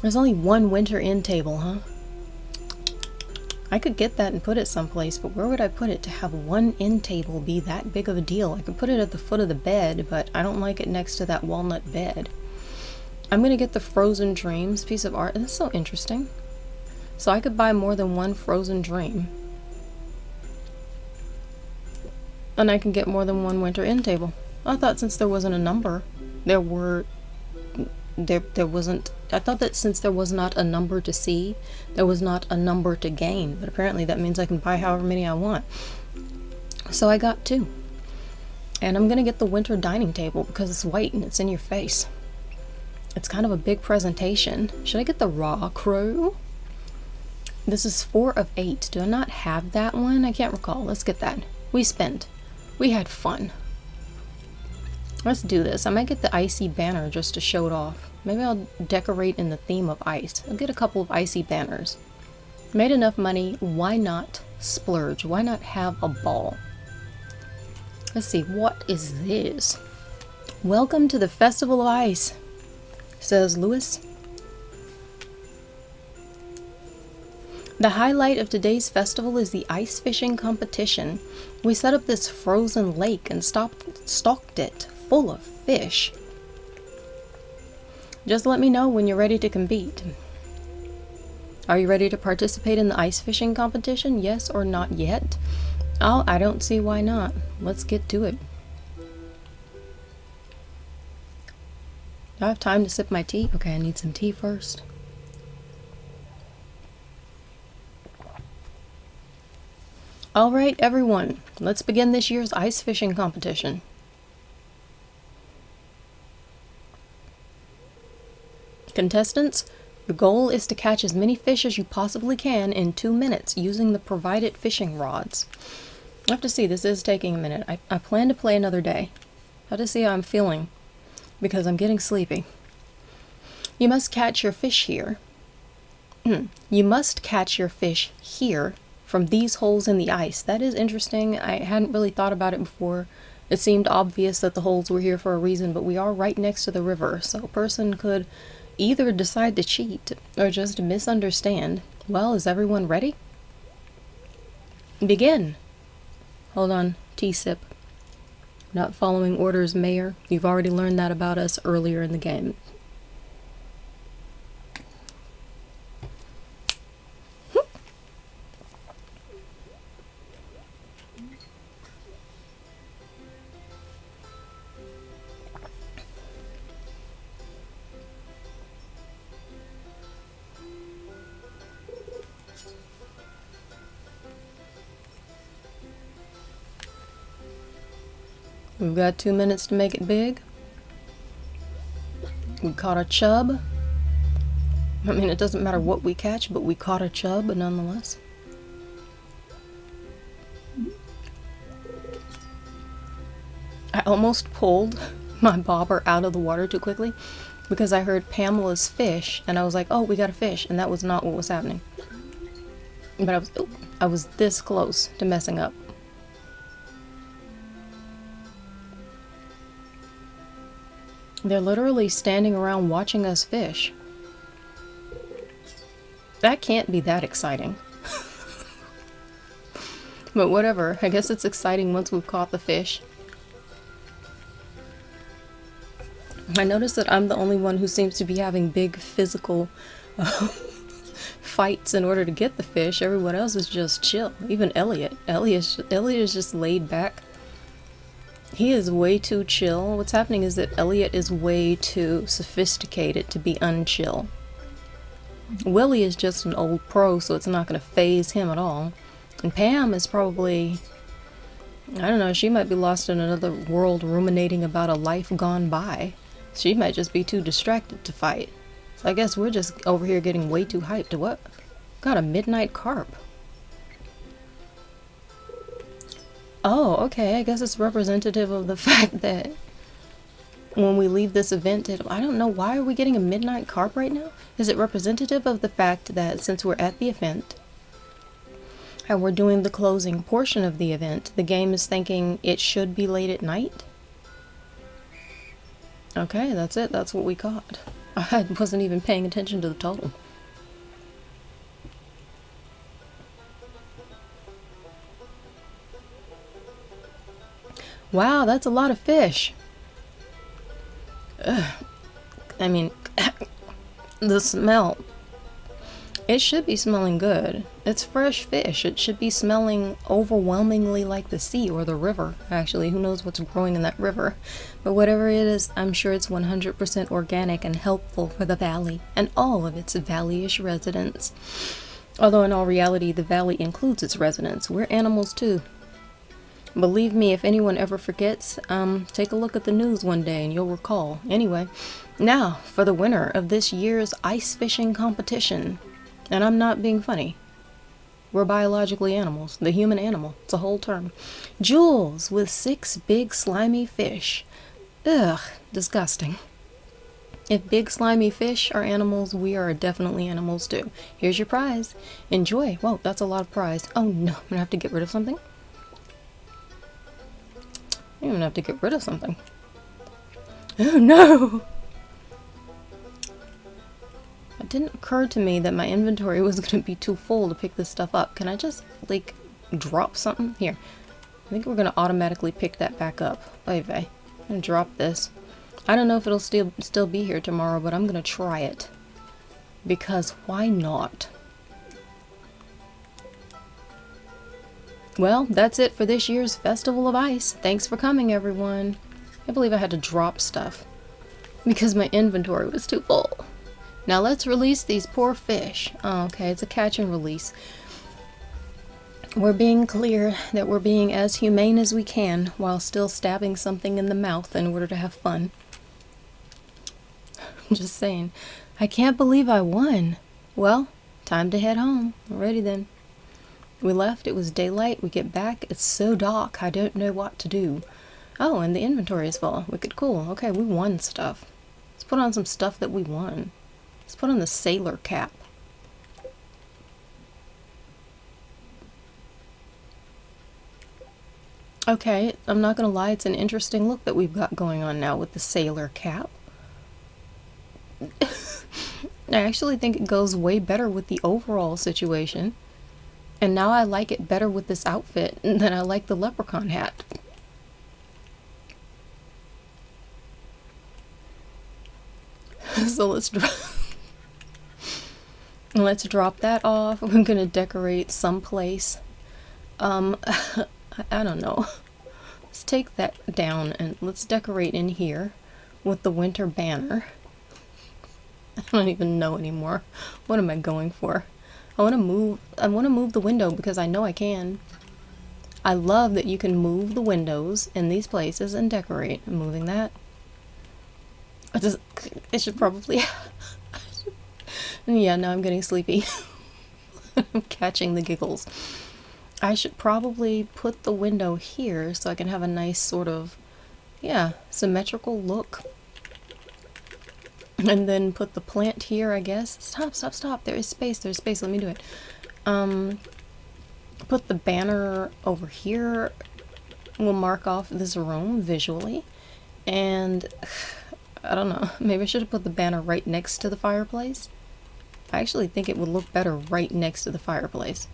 there's only one winter end table, huh? I could get that and put it someplace, but where would I put it to have one end table be that big of a deal? I could put it at the foot of the bed, but I don't like it next to that walnut bed. I'm gonna get the Frozen Dreams piece of art. That's so interesting. So I could buy more than one Frozen Dream. And I can get more than one winter end table. I thought since there wasn't a number, there wasn't. I thought that since there was not a number to see, there was not a number to gain. But apparently that means I can buy however many I want. So I got 2. And I'm gonna get the winter dining table because it's white and it's in your face. It's kind of a big presentation. Should I get the raw crow? This is 4 of 8. Do I not have that one? I can't recall. Let's get that. We spent. We had fun. Let's do this. I might get the icy banner just to show it off. Maybe I'll decorate in the theme of ice. I'll get a couple of icy banners. Made enough money. Why not splurge? Why not have a ball? Let's see. What is this? Welcome to the Festival of Ice, says Lewis. The highlight of today's festival is the ice fishing competition. We set up this frozen lake and stocked it full of fish. Just let me know when you're ready to compete. Are you ready to participate in the ice fishing competition? Yes or not yet? Oh, I don't see why not. Let's get to it. Do I have time to sip my tea? Okay, I need some tea first. Alright everyone, let's begin this year's ice fishing competition. Contestants, your goal is to catch as many fish as you possibly can in 2 minutes using the provided fishing rods. I have to see, this is taking a minute. I plan to play another day. I have to see how I'm feeling, because I'm getting sleepy. You must catch your fish here. You must catch your fish here from these holes in the ice. That is interesting. I hadn't really thought about it before. It seemed obvious that the holes were here for a reason, but we are right next to the river, so a person could either decide to cheat or just misunderstand. Well, is everyone ready? Begin. Hold on. Tea sip. Not following orders, Mayor. You've already learned that about us earlier in the game. We've got 2 minutes to make it big. We caught a chub. I mean, it doesn't matter what we catch, but we caught a chub nonetheless. I almost pulled my bobber out of the water too quickly because I heard Pamela's fish and I was like, oh, we got a fish, and that was not what was happening. But I was this close to messing up. They're literally standing around watching us fish. That can't be that exciting. But whatever, I guess it's exciting once we've caught the fish. I noticed that I'm the only one who seems to be having big physical fights in order to get the fish. Everyone else is just chill. Even Elliot. Elliot is just laid back. He is way too chill. What's happening is that Elliot is way too sophisticated to be unchill. Willie is just an old pro, so it's not going to phase him at all. And Pam is probably, I don't know, she might be lost in another world ruminating about a life gone by. She might just be too distracted to fight. So I guess we're just over here getting way too hyped. What? Got a midnight carp. Oh, okay, I guess it's representative of the fact that when we leave this event, I don't know, why are we getting a midnight carp right now? Is it representative of the fact that since we're at the event and we're doing the closing portion of the event, the game is thinking it should be late at night? Okay, that's it. That's what we caught. I wasn't even paying attention to the total. Wow, that's a lot of fish. Ugh. I mean, the smell. It should be smelling good. It's fresh fish. It should be smelling overwhelmingly like the sea or the river. Actually, who knows what's growing in that river. But whatever it is, I'm sure it's 100% organic and helpful for the valley and all of its valley-ish residents. Although in all reality, the valley includes its residents. We're animals too. Believe me, if anyone ever forgets, take a look at the news one day and you'll recall. Anyway, now for the winner of this year's ice fishing competition. And I'm not being funny. We're biologically animals. The human animal. It's a whole term. Jules with 6 big slimy fish. Ugh, disgusting. If big slimy fish are animals, we are definitely animals too. Here's your prize. Enjoy. Whoa, that's a lot of prize. Oh no, I'm gonna have to get rid of something. I'm gonna have to get rid of something. Oh no! It didn't occur to me that my inventory was gonna be too full to pick this stuff up. Can I just, like, drop something? Here. I think we're gonna automatically pick that back up. Oy vey. I'm gonna drop this. I don't know if it'll still be here tomorrow, but I'm gonna try it. Because why not? Well, that's it for this year's Festival of Ice. Thanks for coming, everyone. I can't believe I had to drop stuff because my inventory was too full. Now let's release these poor fish. Oh, okay, it's a catch and release. We're being clear that we're being as humane as we can while still stabbing something in the mouth in order to have fun. I'm just saying. I can't believe I won. Well, time to head home. Alrighty then. We left, it was daylight, we get back, it's so dark, I don't know what to do. Oh, and the inventory is full. Wicked cool. Okay, we won stuff. Let's put on some stuff that we won. Let's put on the sailor cap. Okay, I'm not gonna lie, it's an interesting look that we've got going on now with the sailor cap. I actually think it goes way better with the overall situation. And now I like it better with this outfit than I like the leprechaun hat. So let's drop that off. We're gonna decorate someplace. I don't know. Let's take that down and let's decorate in here with the winter banner. I don't even know anymore. What am I going for? I want to move the window because I know I can. I love that you can move the windows in these places and decorate. I'm moving that. It should probably yeah, now I'm getting sleepy. I'm catching the giggles. I should probably put the window here so I can have a nice sort of, yeah, symmetrical look. And then put the plant here, I guess. Stop. There is space. There's space. Let me do it. Put the banner over here. We'll mark off this room visually. And I don't know. Maybe I should have put the banner right next to the fireplace. I actually think it would look better right next to the fireplace.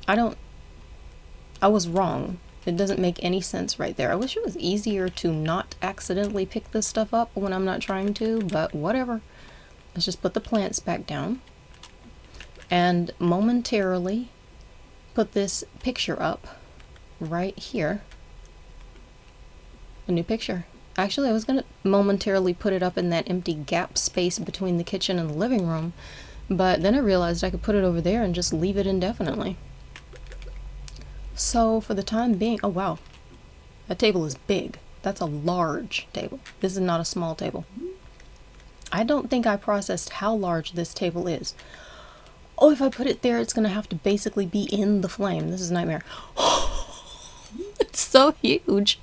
I was wrong. It doesn't make any sense right there. I wish it was easier to not accidentally pick this stuff up when I'm not trying to, but whatever. Let's just put the plants back down. And momentarily put this picture up right here. A new picture. Actually, I was going to momentarily put it up in that empty gap space between the kitchen and the living room, but then I realized I could put it over there and just leave it indefinitely. So for the time being, oh wow, that table is big. That's a large table. This is not a small table. I don't think I processed how large this table is. Oh, if I put it there, it's gonna have to basically be in the flame. This is a nightmare. It's so huge.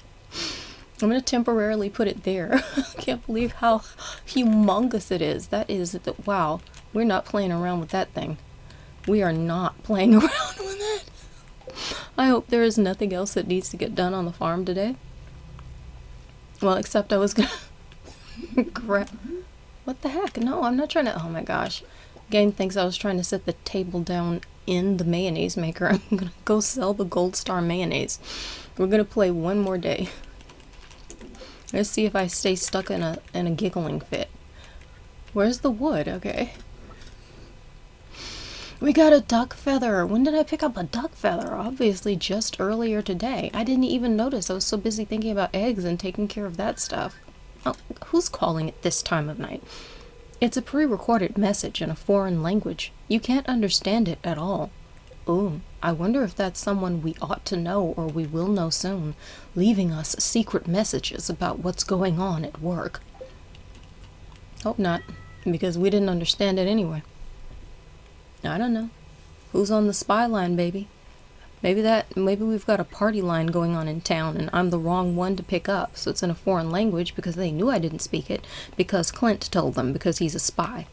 I'm gonna temporarily put it there. I can't believe how humongous it is. That is, wow, we're not playing around with that thing. We are not playing around with that. I hope there is nothing else that needs to get done on the farm today. Well, except I was gonna grab... What the heck? No, I'm not trying to... Oh my gosh. Game thinks I was trying to set the table down in the mayonnaise maker. I'm gonna go sell the Gold Star mayonnaise. We're gonna play one more day. Let's see if I stay stuck in a giggling fit. Where's the wood? Okay. We got a duck feather. When did I pick up a duck feather? Obviously just earlier today. I didn't even notice. I was so busy thinking about eggs and taking care of that stuff. Oh, who's calling at this time of night? It's a pre-recorded message in a foreign language. You can't understand it at all. Ooh, I wonder if that's someone we ought to know or we will know soon, leaving us secret messages about what's going on at work. Hope not, because we didn't understand it anyway. I don't know. Who's on the spy line, baby? Maybe we've got a party line going on in town and I'm the wrong one to pick up, so it's in a foreign language because they knew I didn't speak it, because Clint told them, because he's a spy.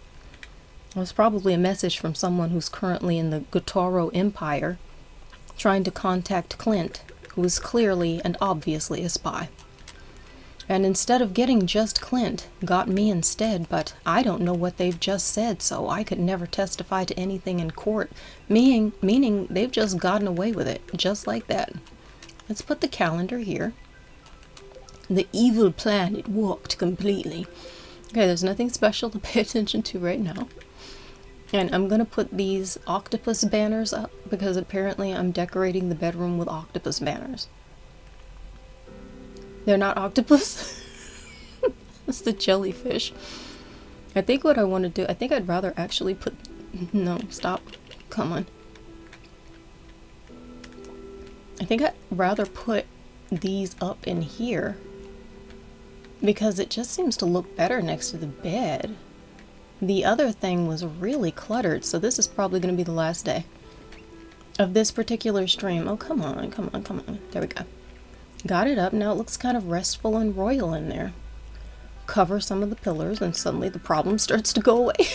It was probably a message from someone who's currently in the Gotaro Empire, trying to contact Clint, who is clearly and obviously a spy. And instead of getting just Clint, got me instead, but I don't know what they've just said, so I could never testify to anything in court, meaning they've just gotten away with it, just like that. Let's put the calendar here. The evil plan, it worked completely. Okay, there's nothing special to pay attention to right now. And I'm gonna put these octopus banners up, because apparently I'm decorating the bedroom with octopus banners. They're not octopus. It's the jellyfish. I think what I want to do, I think I'd rather actually put... No, stop. Come on. I think I'd rather put these up in here, because it just seems to look better next to the bed. The other thing was really cluttered, so this is probably going to be the last day of this particular stream. Oh, come on, come on, come on. There we go. Got it up. Now it looks kind of restful and royal in there. Cover some of the pillars and suddenly the problem starts to go away.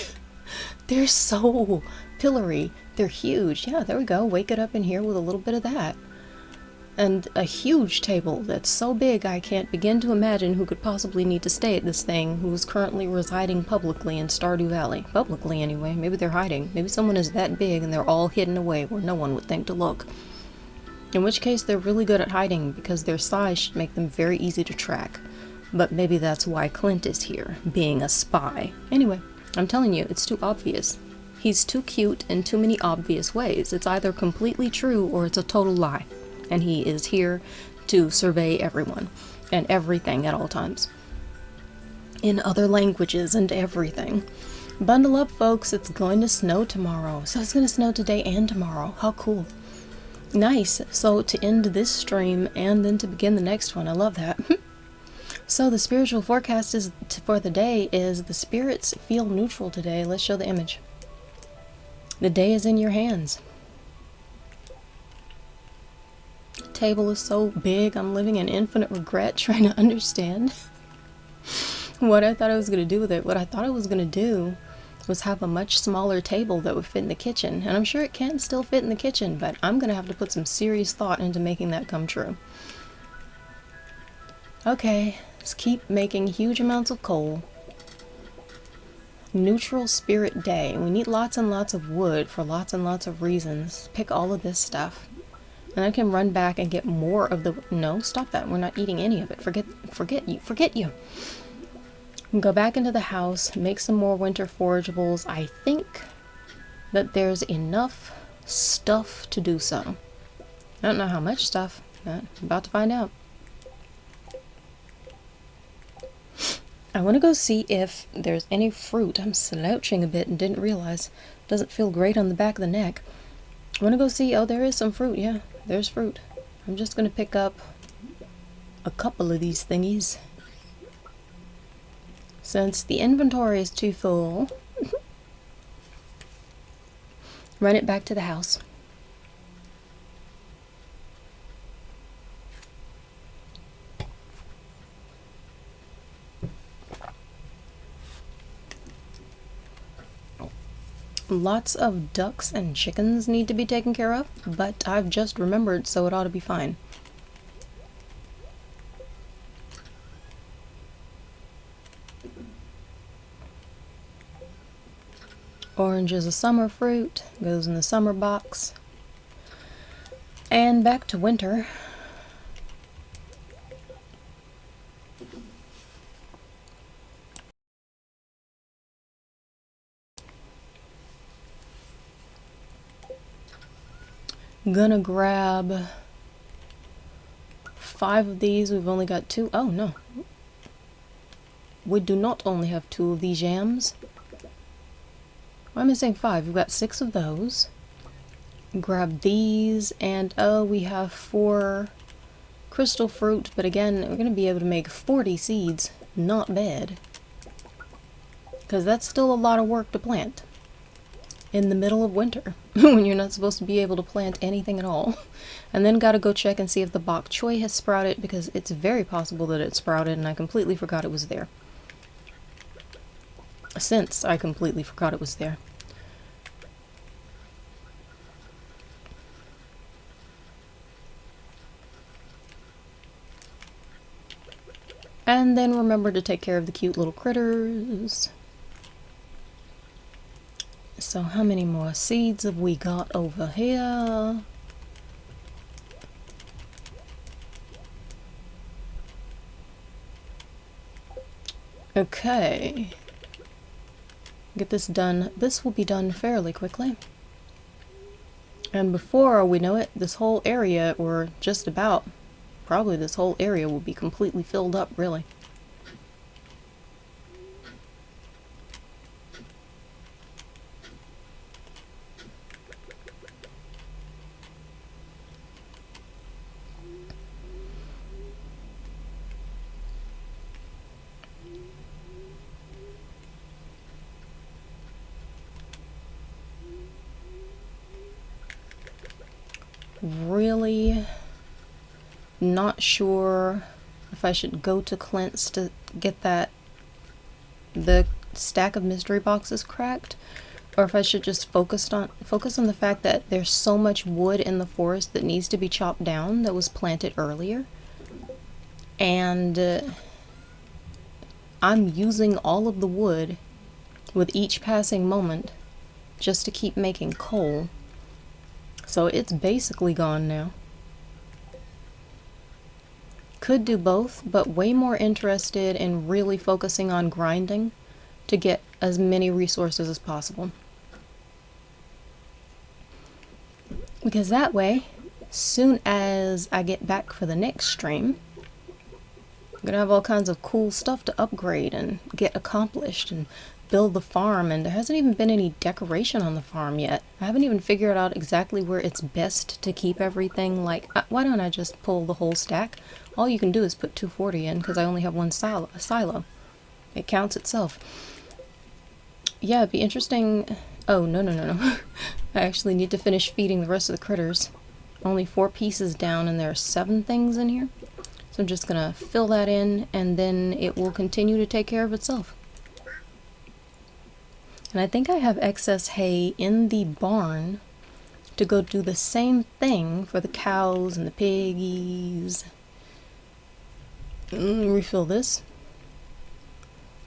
They're so pillory. They're huge. Yeah, there we go. Wake it up in here with a little bit of that. And a huge table that's so big I can't begin to imagine who could possibly need to stay at this thing who is currently residing publicly in Stardew Valley. Publicly, anyway. Maybe they're hiding. Maybe someone is that big and they're all hidden away where no one would think to look. In which case, they're really good at hiding because their size should make them very easy to track. But maybe that's why Clint is here, being a spy. Anyway, I'm telling you, it's too obvious. He's too cute in too many obvious ways. It's either completely true or it's a total lie. And he is here to survey everyone and everything at all times. In other languages and everything. Bundle up, folks. It's going to snow tomorrow. So it's going to snow today and tomorrow. How cool. Nice. So to end this stream and then to begin the next one. I love that. So the spiritual forecast is for the day is the spirits feel neutral today. Let's show the image. The day is in your hands. Table is so big, I'm living in infinite regret trying to understand what I thought I was going to do with it. What I thought I was going to do was have a much smaller table that would fit in the kitchen. And I'm sure it can still fit in the kitchen, but I'm going to have to put some serious thought into making that come true. Okay, let's keep making huge amounts of coal. Neutral spirit day. We need lots and lots of wood for lots and lots of reasons. Pick all of this stuff. And I can run back and get more of the... No, stop that. We're not eating any of it. Forget you. Go back into the house, make some more winter forageables. I think that there's enough stuff to do so. I don't know how much stuff, but I'm about to find out. I want to go see if there's any fruit. I'm slouching a bit and didn't realize. Doesn't feel great on the back of the neck. I want to go see... Oh, there is some fruit. Yeah, there's fruit. I'm just going to pick up a couple of these thingies. Since the inventory is too full, run it back to the house. Lots of ducks and chickens need to be taken care of, but I've just remembered, so it ought to be fine. Orange is a summer fruit, goes in the summer box. And back to winter. Gonna grab 5 of these. We've only got 2. Oh no. We do not only have 2 of these yams. Why am I saying 5? We've got 6 of those. Grab these, and oh, we have 4 crystal fruit, but again, we're going to be able to make 40 seeds. Not bad. Because that's still a lot of work to plant. In the middle of winter, when you're not supposed to be able to plant anything at all. And then gotta go check and see if the bok choy has sprouted, because it's very possible that it sprouted and I completely forgot it was there. Since I completely forgot it was there. And then remember to take care of the cute little critters. So how many more seeds have we got over here? Okay. Get this done. This will be done fairly quickly. And before we know it, this whole area, or just about, probably this whole area will be completely filled up, really. Really not sure if I should go to Clint's to get the stack of mystery boxes cracked, or if I should just focus on the fact that there's so much wood in the forest that needs to be chopped down that was planted earlier, and I'm using all of the wood with each passing moment just to keep making coal. So it's basically gone now. Could do both, but way more interested in really focusing on grinding to get as many resources as possible. Because that way, soon as I get back for the next stream, I'm gonna have all kinds of cool stuff to upgrade and get accomplished and build the farm, and there hasn't even been any decoration on the farm yet. I haven't even figured out exactly where it's best to keep everything. Like, why don't I just pull the whole stack? All you can do is put 240 in because I only have one silo. It counts itself. Yeah, it'd be interesting. Oh, no. I actually need to finish feeding the rest of the critters. Only 4 pieces down and there are 7 things in here. So I'm just gonna fill that in and then it will continue to take care of itself. And I think I have excess hay in the barn to go do the same thing for the cows and the piggies. Refill this.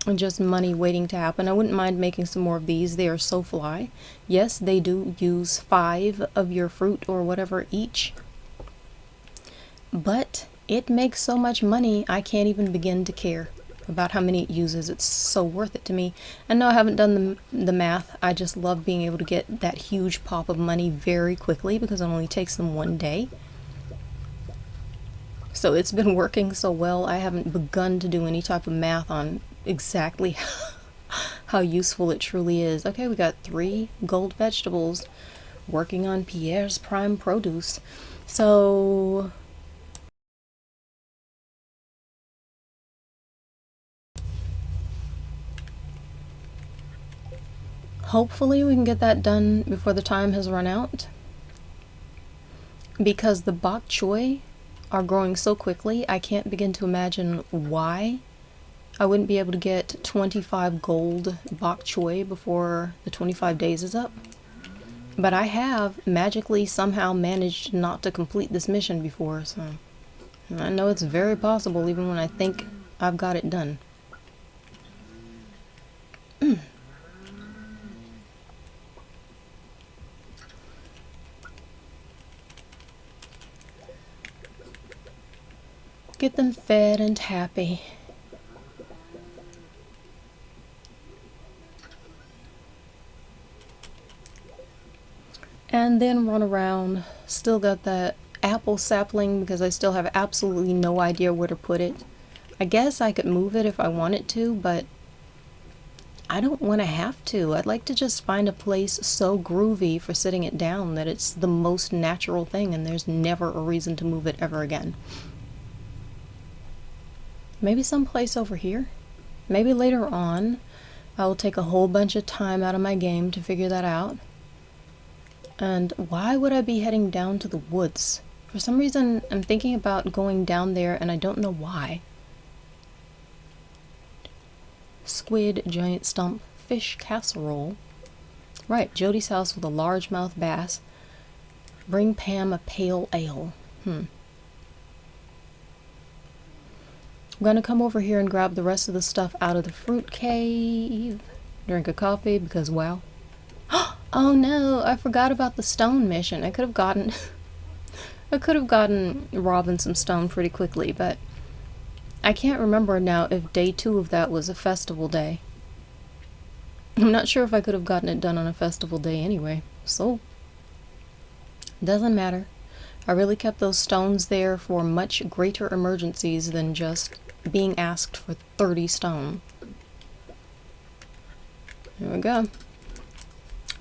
And just money waiting to happen. I wouldn't mind making some more of these. They are so fly. Yes, they do use 5 of your fruit or whatever each. But it makes so much money, I can't even begin to care about how many it uses. It's so worth it to me. And no, I haven't done the math. I just love being able to get that huge pop of money very quickly because it only takes them 1 day. So it's been working so well, I haven't begun to do any type of math on exactly how useful it truly is. Okay, we got 3 gold vegetables working on Pierre's prime produce. So hopefully we can get that done before the time has run out. Because the bok choy are growing so quickly, I can't begin to imagine why I wouldn't be able to get 25 gold bok choy before the 25 days is up. But I have magically somehow managed not to complete this mission before, so I know it's very possible even when I think I've got it done. Get them fed and happy. And then run around. Still got that apple sapling because I still have absolutely no idea where to put it. I guess I could move it if I wanted to, but I don't want to have to. I'd like to just find a place so groovy for sitting it down that it's the most natural thing and there's never a reason to move it ever again. Maybe someplace over here? Maybe later on I will take a whole bunch of time out of my game to figure that out. And why would I be heading down to the woods? For some reason I'm thinking about going down there and I don't know why. Squid, giant stump, fish casserole. Right, Jody's house with a largemouth bass. Bring Pam a pale ale. I'm gonna come over here and grab the rest of the stuff out of the fruit cave. Drink a coffee because wow. Oh no, I forgot about the stone mission. I could have gotten Robin some stone pretty quickly, but I can't remember now if day 2 of that was a festival day. I'm not sure if I could have gotten it done on a festival day anyway, so doesn't matter. I really kept those stones there for much greater emergencies than just being asked for 30 stone. There we go.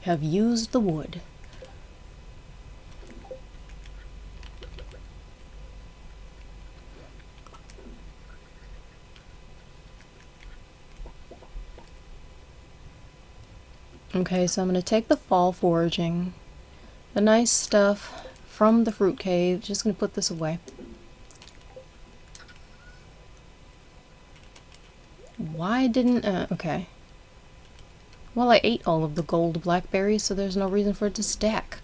Have used the wood. Okay, so I'm going to take the fall foraging, the nice stuff from the fruit cave. Just going to put this away. Why didn't... okay. Well, I ate all of the gold blackberries, so there's no reason for it to stack.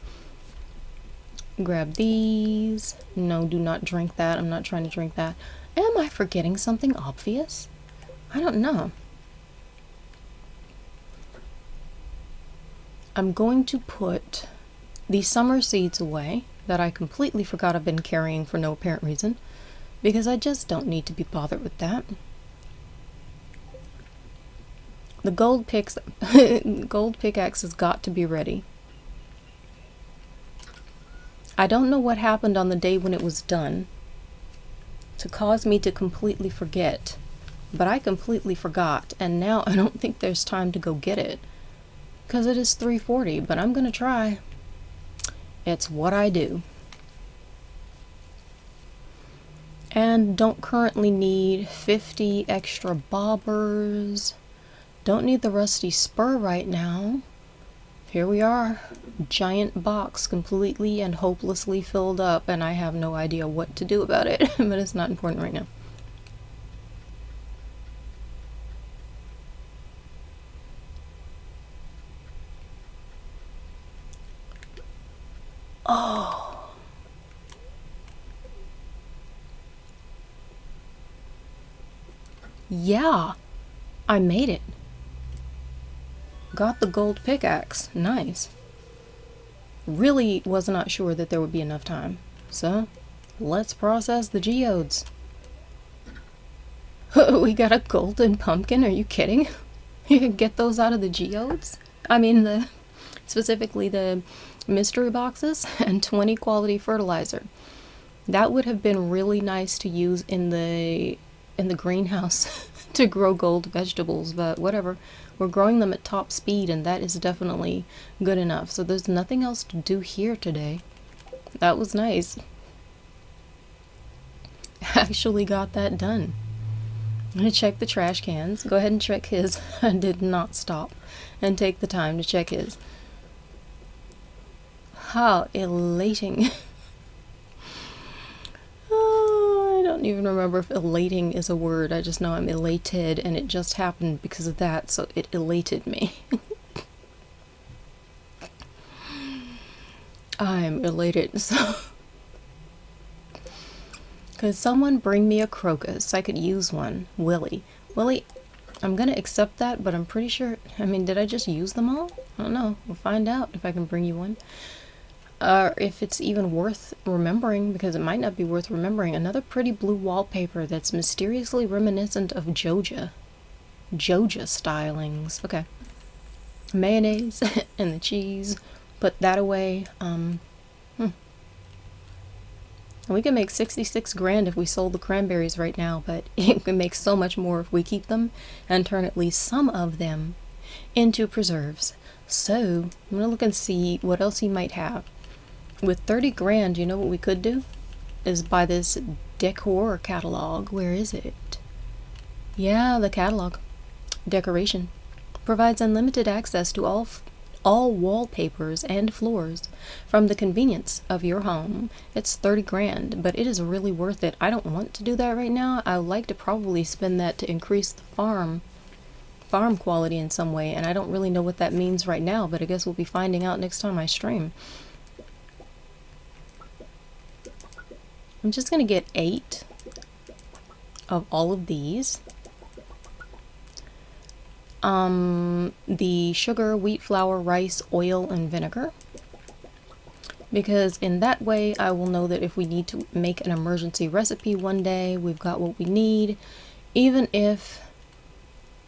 Grab these. No, do not drink that. I'm not trying to drink that. Am I forgetting something obvious? I don't know. I'm going to put the summer seeds away that I completely forgot I've been carrying for no apparent reason, because I just don't need to be bothered with that. The gold pickaxe has got to be ready. I don't know what happened on the day when it was done to cause me to completely forget, but I completely forgot, and now I don't think there's time to go get it, because it is 3:40, but I'm gonna try. It's what I do. And don't currently need 50 extra bobbers. Don't need the rusty spur right now. Here we are. Giant box completely and hopelessly filled up, and I have no idea what to do about it, but it's not important right now. Oh. Yeah, I made it. Got the gold pickaxe. Nice. Really was not sure that there would be enough time. So, let's process the geodes. We got a golden pumpkin? Are you kidding? You can get those out of the geodes? I mean, specifically the mystery boxes, and 20 quality fertilizer. That would have been really nice to use in the greenhouse to grow gold vegetables, but whatever. We're growing them at top speed, and that is definitely good enough. So there's nothing else to do here today. That was nice. Actually got that done. I'm gonna check the trash cans. Go ahead and check his. I did not stop and take the time to check his. How elating. I don't even remember if elating is a word. I just know I'm elated, and it just happened because of that, so it elated me. I'm elated, so... Could someone bring me a crocus? I could use one. Willie, I'm gonna accept that, but I'm pretty sure... I mean, did I just use them all? I don't know. We'll find out if I can bring you one. If it's even worth remembering, because it might not be worth remembering. Another pretty blue wallpaper that's mysteriously reminiscent of Joja stylings. Okay. Mayonnaise and the cheese. Put that away. We can make 66 grand if we sold the cranberries right now, but it can make so much more if we keep them and turn at least some of them into preserves. So, I'm gonna look and see what else he might have. With 30 grand, you know what we could do? Is buy this decor catalog. Where is it? Yeah, the catalog. Decoration. Provides unlimited access to all wallpapers and floors from the convenience of your home. It's 30 grand, but it is really worth it. I don't want to do that right now. I would like to probably spend that to increase the farm quality in some way, and I don't really know what that means right now, but I guess we'll be finding out next time I stream. I'm just gonna get 8 of all of these. The sugar, wheat flour, rice, oil, and vinegar. Because in that way I will know that if we need to make an emergency recipe one day, we've got what we need. Even if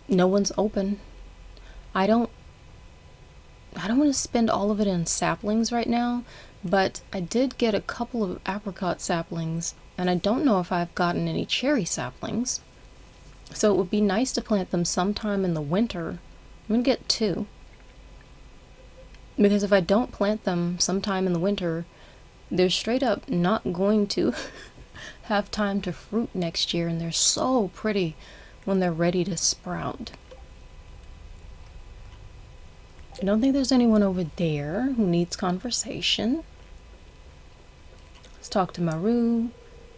no one's open. I don't want to spend all of it in saplings right now, but I did get a couple of apricot saplings, and I don't know if I've gotten any cherry saplings. So it would be nice to plant them sometime in the winter. I'm gonna get 2. Because if I don't plant them sometime in the winter, they're straight up not going to have time to fruit next year, and they're so pretty when they're ready to sprout. I don't think there's anyone over there who needs conversation. Let's talk to Maru.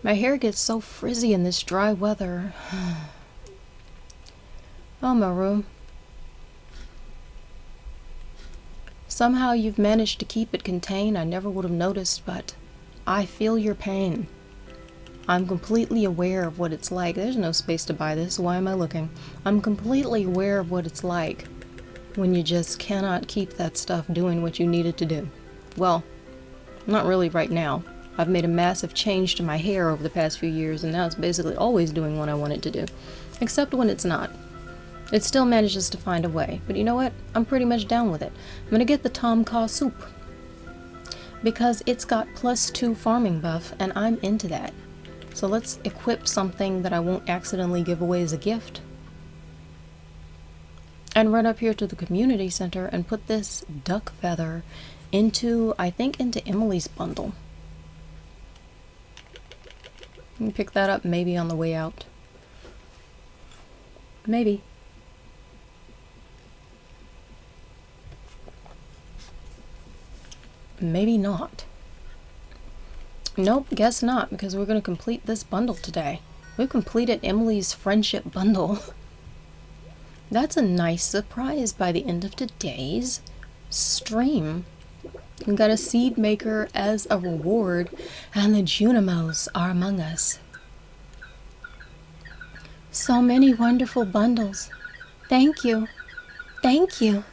My hair gets so frizzy in this dry weather. Oh, Maru. Somehow you've managed to keep it contained. I never would have noticed, but I feel your pain. I'm completely aware of what it's like. There's no space to buy this. Why am I looking? I'm completely aware of what it's like when you just cannot keep that stuff doing what you need it to do. Well, not really right now. I've made a massive change to my hair over the past few years, and now it's basically always doing what I want it to do. Except when it's not. It still manages to find a way. But you know what? I'm pretty much down with it. I'm gonna get the Tom Kha soup. Because it's got +2 farming buff, and I'm into that. So let's equip something that I won't accidentally give away as a gift. And run up here to the community center and put this duck feather into, I think, into Emily's bundle. You can pick that up maybe on the way out. Maybe. Maybe not. Nope, guess not, because we're going to complete this bundle today. We've completed Emily's friendship bundle. That's a nice surprise by the end of today's stream. We got a seed maker as a reward, and the Junimos are among us. So many wonderful bundles. Thank you. Thank you.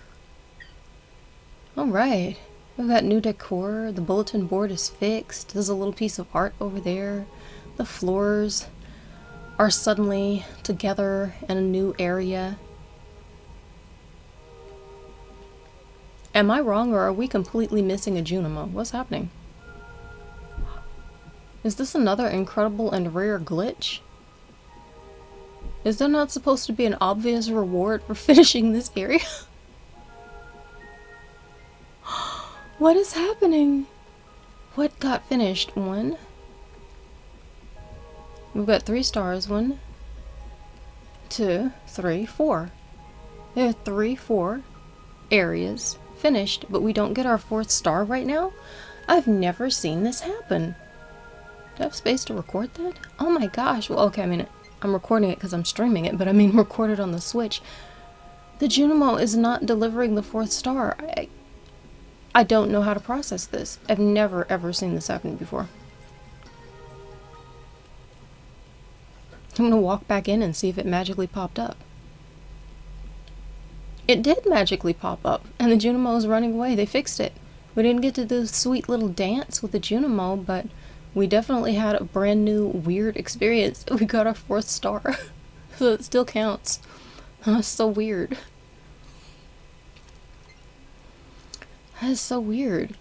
Alright. We've got new decor. The bulletin board is fixed. There's a little piece of art over there. The floors are suddenly together in a new area. Am I wrong, or are we completely missing a Junimo? What's happening? Is this another incredible and rare glitch? Is there not supposed to be an obvious reward for finishing this area? What is happening? What got finished? 1. We've got 3 stars. 1, 2, 3, 4. There are 3, 4 areas finished, but we don't get our 4th star right now? I've never seen this happen. Do I have space to record that? Oh my gosh. Well, okay, I mean, I'm recording it because I'm streaming it, but I mean recorded on the Switch. The Junimo is not delivering the 4th star. I don't know how to process this. I've never ever seen this happen before. I'm gonna walk back in and see if it magically popped up. It did magically pop up, and the Junimo is running away. They fixed it. We didn't get to do a sweet little dance with the Junimo, but we definitely had a brand new weird experience. We got our 4th star, so it still counts. That's so weird. That is so weird.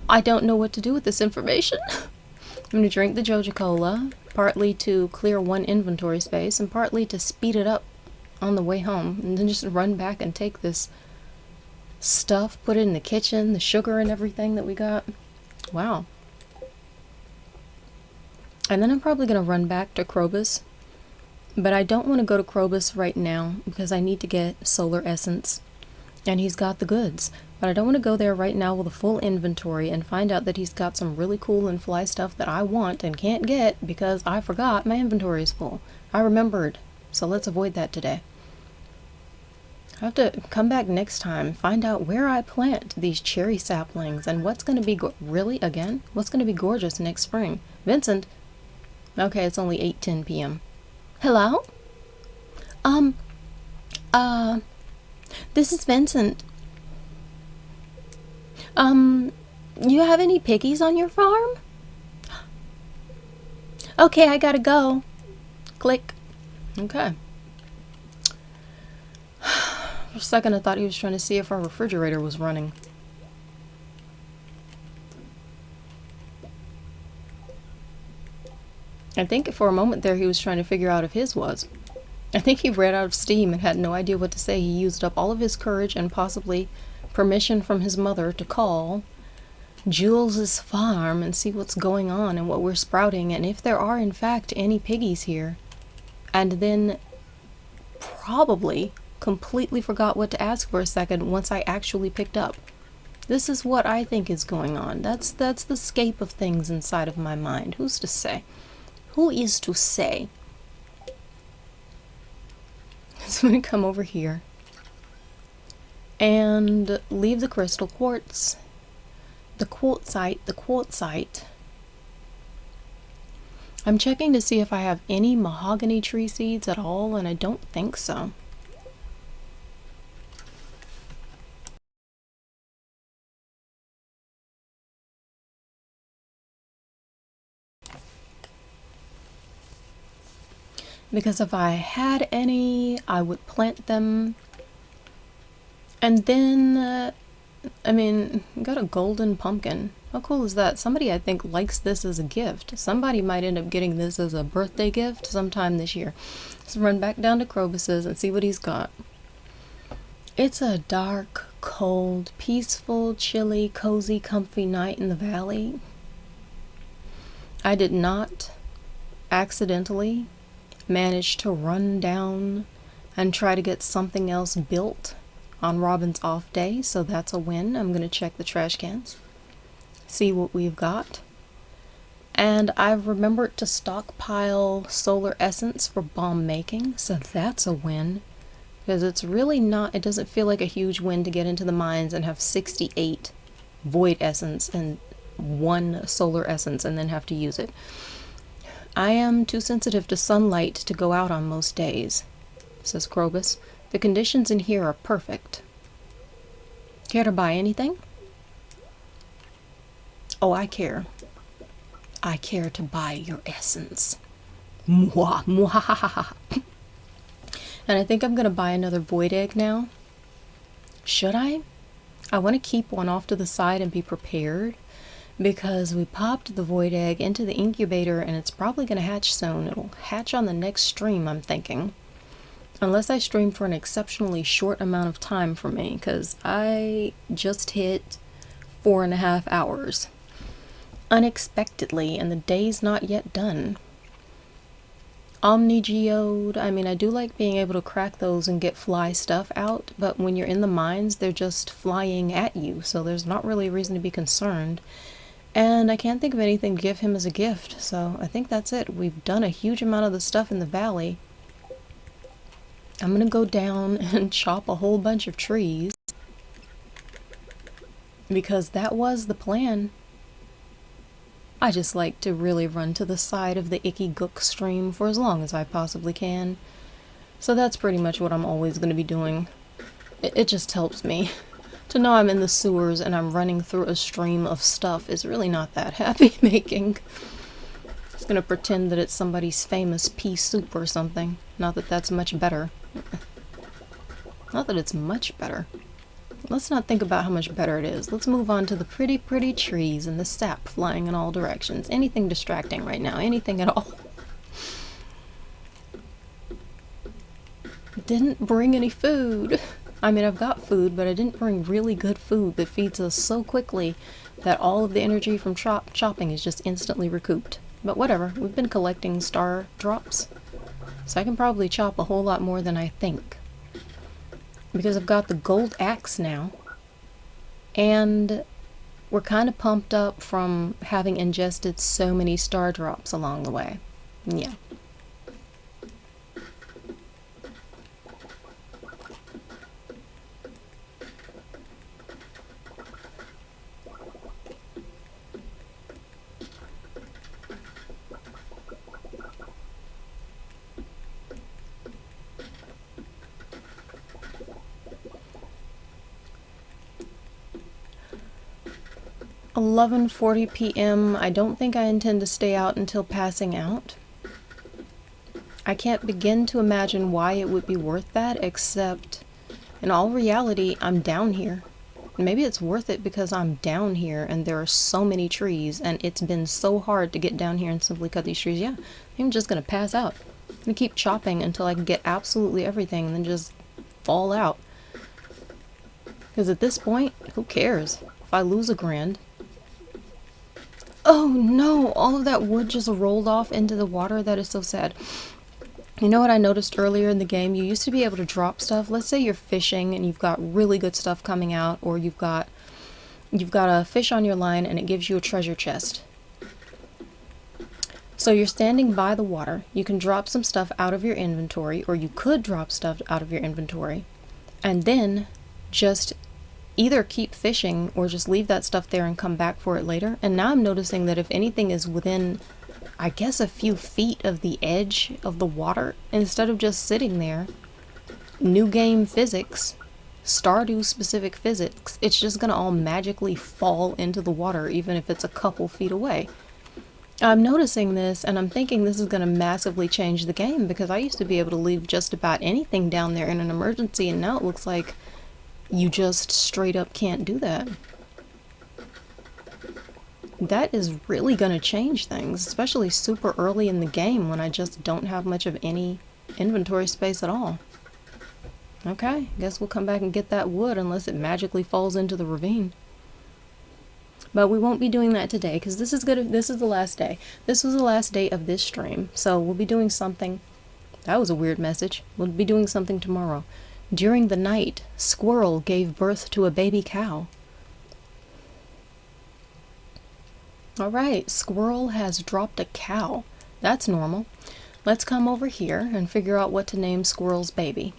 I don't know what to do with this information. I'm going to drink the Joja Cola, partly to clear 1 inventory space, and partly to speed it up on the way home, and then just run back and take this stuff, put it in the kitchen, the sugar and everything that we got. Wow. And then I'm probably going to run back to Krobus, but I don't want to go to Krobus right now because I need to get solar essence, and he's got the goods. But I don't want to go there right now with a full inventory and find out that he's got some really cool and fly stuff that I want and can't get because I forgot my inventory is full. I remembered, so let's avoid that today. I have to come back next time, find out where I plant these cherry saplings and what's going to be really, again, what's going to be gorgeous next spring. Vincent. Okay, it's only 8:10 p.m. Hello? This is Vincent. You have any piggies on your farm? Okay, I gotta go. Click. Okay. For a second I thought he was trying to see if our refrigerator was running. I think for a moment there he was trying to figure out if his was. I think he ran out of steam and had no idea what to say. He used up all of his courage and possibly permission from his mother to call Jules's farm and see what's going on and what we're sprouting and if there are in fact any piggies here. And then probably completely forgot what to ask for a second once I actually picked up. This is what I think is going on. That's the scape of things inside of my mind. Who's to say? Who is to say? So I'm gonna come over here. and leave the crystal quartz, the quartzite. I'm checking to see if I have any mahogany tree seeds at all, and I don't think so. Because if I had any, I would plant them. And then, I mean, got a golden pumpkin. How cool is that? Somebody, I think, likes this as a gift. Somebody might end up getting this as a birthday gift sometime this year. Let's run back down to Krobus's and see what he's got. It's a dark, cold, peaceful, chilly, cozy, comfy night in the valley. I did not accidentally manage to run down and try to get something else built on Robin's off day, so that's a win. I'm going to check the trash cans, see what we've got. And I've remembered to stockpile solar essence for bomb making, so that's a win. Because it's really not, it doesn't feel like a huge win to get into the mines and have 68 void essence and 1 solar essence and then have to use it. I am too sensitive to sunlight to go out on most days, says Krobus. The conditions in here are perfect. Care to buy anything? Oh, I care. I care to buy your essence. Mwah, mwah. And I think I'm going to buy another void egg now. Should I? I want to keep one off to the side and be prepared, because we popped the void egg into the incubator and it's probably going to hatch soon. It'll hatch on the next stream, I'm thinking. Unless I stream for an exceptionally short amount of time for me, because I just hit 4.5 hours. Unexpectedly, and the day's not yet done. Omnigeode, I mean, I do like being able to crack those and get fly stuff out, but when you're in the mines, they're just flying at you, so there's not really a reason to be concerned. And I can't think of anything to give him as a gift, so I think that's it. We've done a huge amount of the stuff in the valley. I'm gonna go down and chop a whole bunch of trees, because that was the plan. I just like to really run to the side of the Icky Gook stream for as long as I possibly can. So that's pretty much what I'm always going to be doing. It just helps me. To know I'm in the sewers and I'm running through a stream of stuff is really not that happy making. Just gonna pretend that it's somebody's famous pea soup or something. Not that that's much better. Not that it's much better. Let's not think about how much better it is. Let's move on to the pretty, pretty trees and the sap flying in all directions. Anything distracting right now. Anything at all. Didn't bring any food. I mean, I've got food, but I didn't bring really good food that feeds us so quickly that all of the energy from chopping is just instantly recouped. But whatever. We've been collecting star drops, so I can probably chop a whole lot more than I think. Because I've got the gold axe now, and we're kind of pumped up from having ingested so many star drops along the way. Yeah. $11:40 p.m. I don't think I intend to stay out until passing out. I can't begin to imagine why it would be worth that, except in all reality, I'm down here. Maybe it's worth it because I'm down here and there are so many trees and it's been so hard to get down here and simply cut these trees. Yeah, I'm just gonna pass out. I'm gonna keep chopping until I can get absolutely everything and then just fall out. Because at this point, who cares? If I lose $1,000. Oh no, all of that wood just rolled off into the water. That is so sad. You know what I noticed earlier in the game? You used to be able to drop stuff. Let's say you're fishing and you've got really good stuff coming out, or you've got a fish on your line and it gives you a treasure chest. So you're standing by the water. You can drop some stuff out of your inventory, or you could drop stuff out of your inventory. And then just either keep fishing or just leave that stuff there and come back for it later. And now I'm noticing that if anything is within, I guess, a few feet of the edge of the water, instead of just sitting there, new game physics, Stardew specific physics, it's just gonna all magically fall into the water even if it's a couple feet away. I'm noticing this and I'm thinking this is gonna massively change the game, because I used to be able to leave just about anything down there in an emergency, and now it looks like you just straight up can't do that. That is really gonna change things, especially super early in the game when I just don't have much of any inventory space at all. Okay, guess we'll come back and get that wood unless it magically falls into the ravine. But we won't be doing that today, because this is the last day. This was the last day of this stream, so we'll be doing something. That was a weird message. We'll be doing something tomorrow. During the night, Squirrel gave birth to a baby cow. Alright, Squirrel has dropped a cow. That's normal. Let's come over here and figure out what to name Squirrel's baby.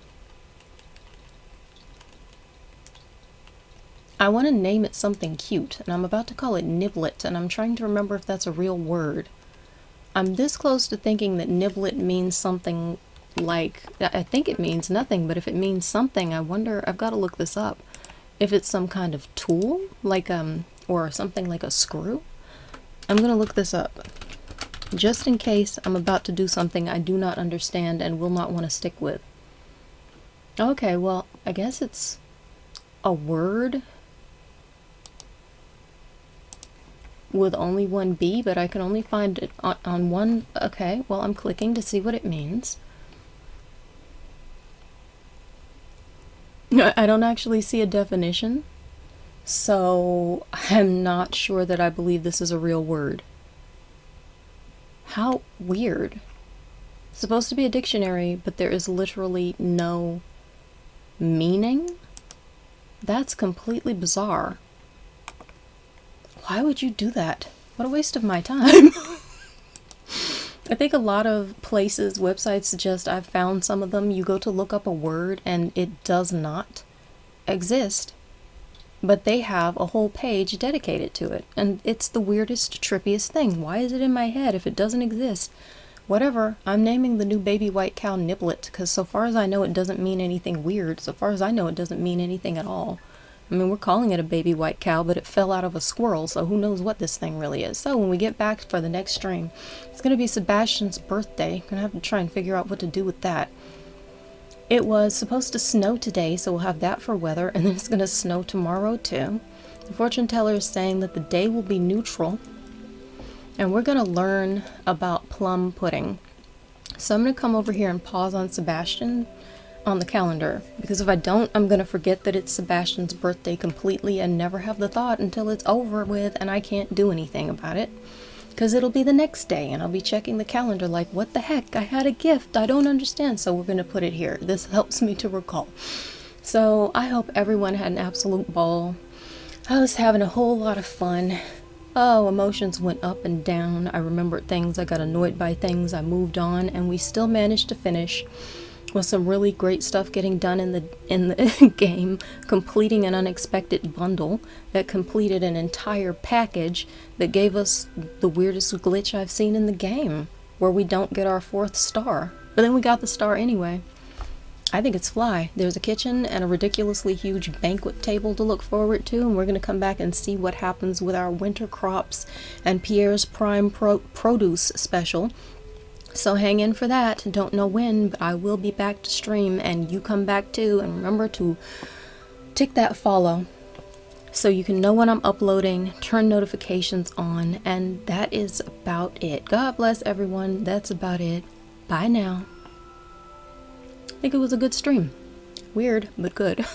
I want to name it something cute, and I'm about to call it Niblet, and I'm trying to remember if that's a real word. I'm this close to thinking that Niblet means something like, I think it means nothing, but if it means something, I wonder, I've got to look this up. If it's some kind of tool, like, or something like a screw. I'm going to look this up, just in case I'm about to do something I do not understand and will not want to stick with. Okay, well, I guess it's a word with only one B, but I can only find it on one. Okay, well, I'm clicking to see what it means. I don't actually see a definition, so I'm not sure that I believe this is a real word. How weird. It's supposed to be a dictionary, but there is literally no meaning? That's completely bizarre. Why would you do that? What a waste of my time. I think a lot of places, websites suggest, I've found some of them, you go to look up a word and it does not exist, but they have a whole page dedicated to it, and it's the weirdest, trippiest thing. Why is it in my head if it doesn't exist? Whatever, I'm naming the new baby white cow Niblet, because so far as I know it doesn't mean anything weird. So far as I know it doesn't mean anything at all. I mean, we're calling it a baby white cow, but it fell out of a squirrel, so who knows what this thing really is. So when we get back for the next stream, it's going to be Sebastian's birthday. I'm going to have to try and figure out what to do with that. It was supposed to snow today, so we'll have that for weather, and then it's going to snow tomorrow too. The fortune teller is saying that the day will be neutral, and we're going to learn about plum pudding. So I'm going to come over here and pause on Sebastian on the calendar, because if I don't, I'm going to forget that it's Sebastian's birthday completely and never have the thought until it's over with and I can't do anything about it, because it'll be the next day and I'll be checking the calendar like, what the heck, I had a gift, I don't understand. So we're going to put it here. This helps me to recall. So I hope everyone had an absolute ball. I was having a whole lot of fun. Oh, emotions went up and down. I remembered things, I got annoyed by things, I moved on, and we still managed to finish with some really great stuff getting done in the game, completing an unexpected bundle that completed an entire package that gave us the weirdest glitch I've seen in the game, where we don't get our 4th star. But then we got the star anyway. I think it's fly. There's a kitchen and a ridiculously huge banquet table to look forward to, and we're going to come back and see what happens with our winter crops and Pierre's Prime Produce special. So hang in for that. Don't know when, but I will be back to stream, and you come back too. And remember to tick that follow so you can know when I'm uploading, turn notifications on, and that is about it. God bless everyone. That's about it. Bye now. I think it was a good stream. Weird, but good.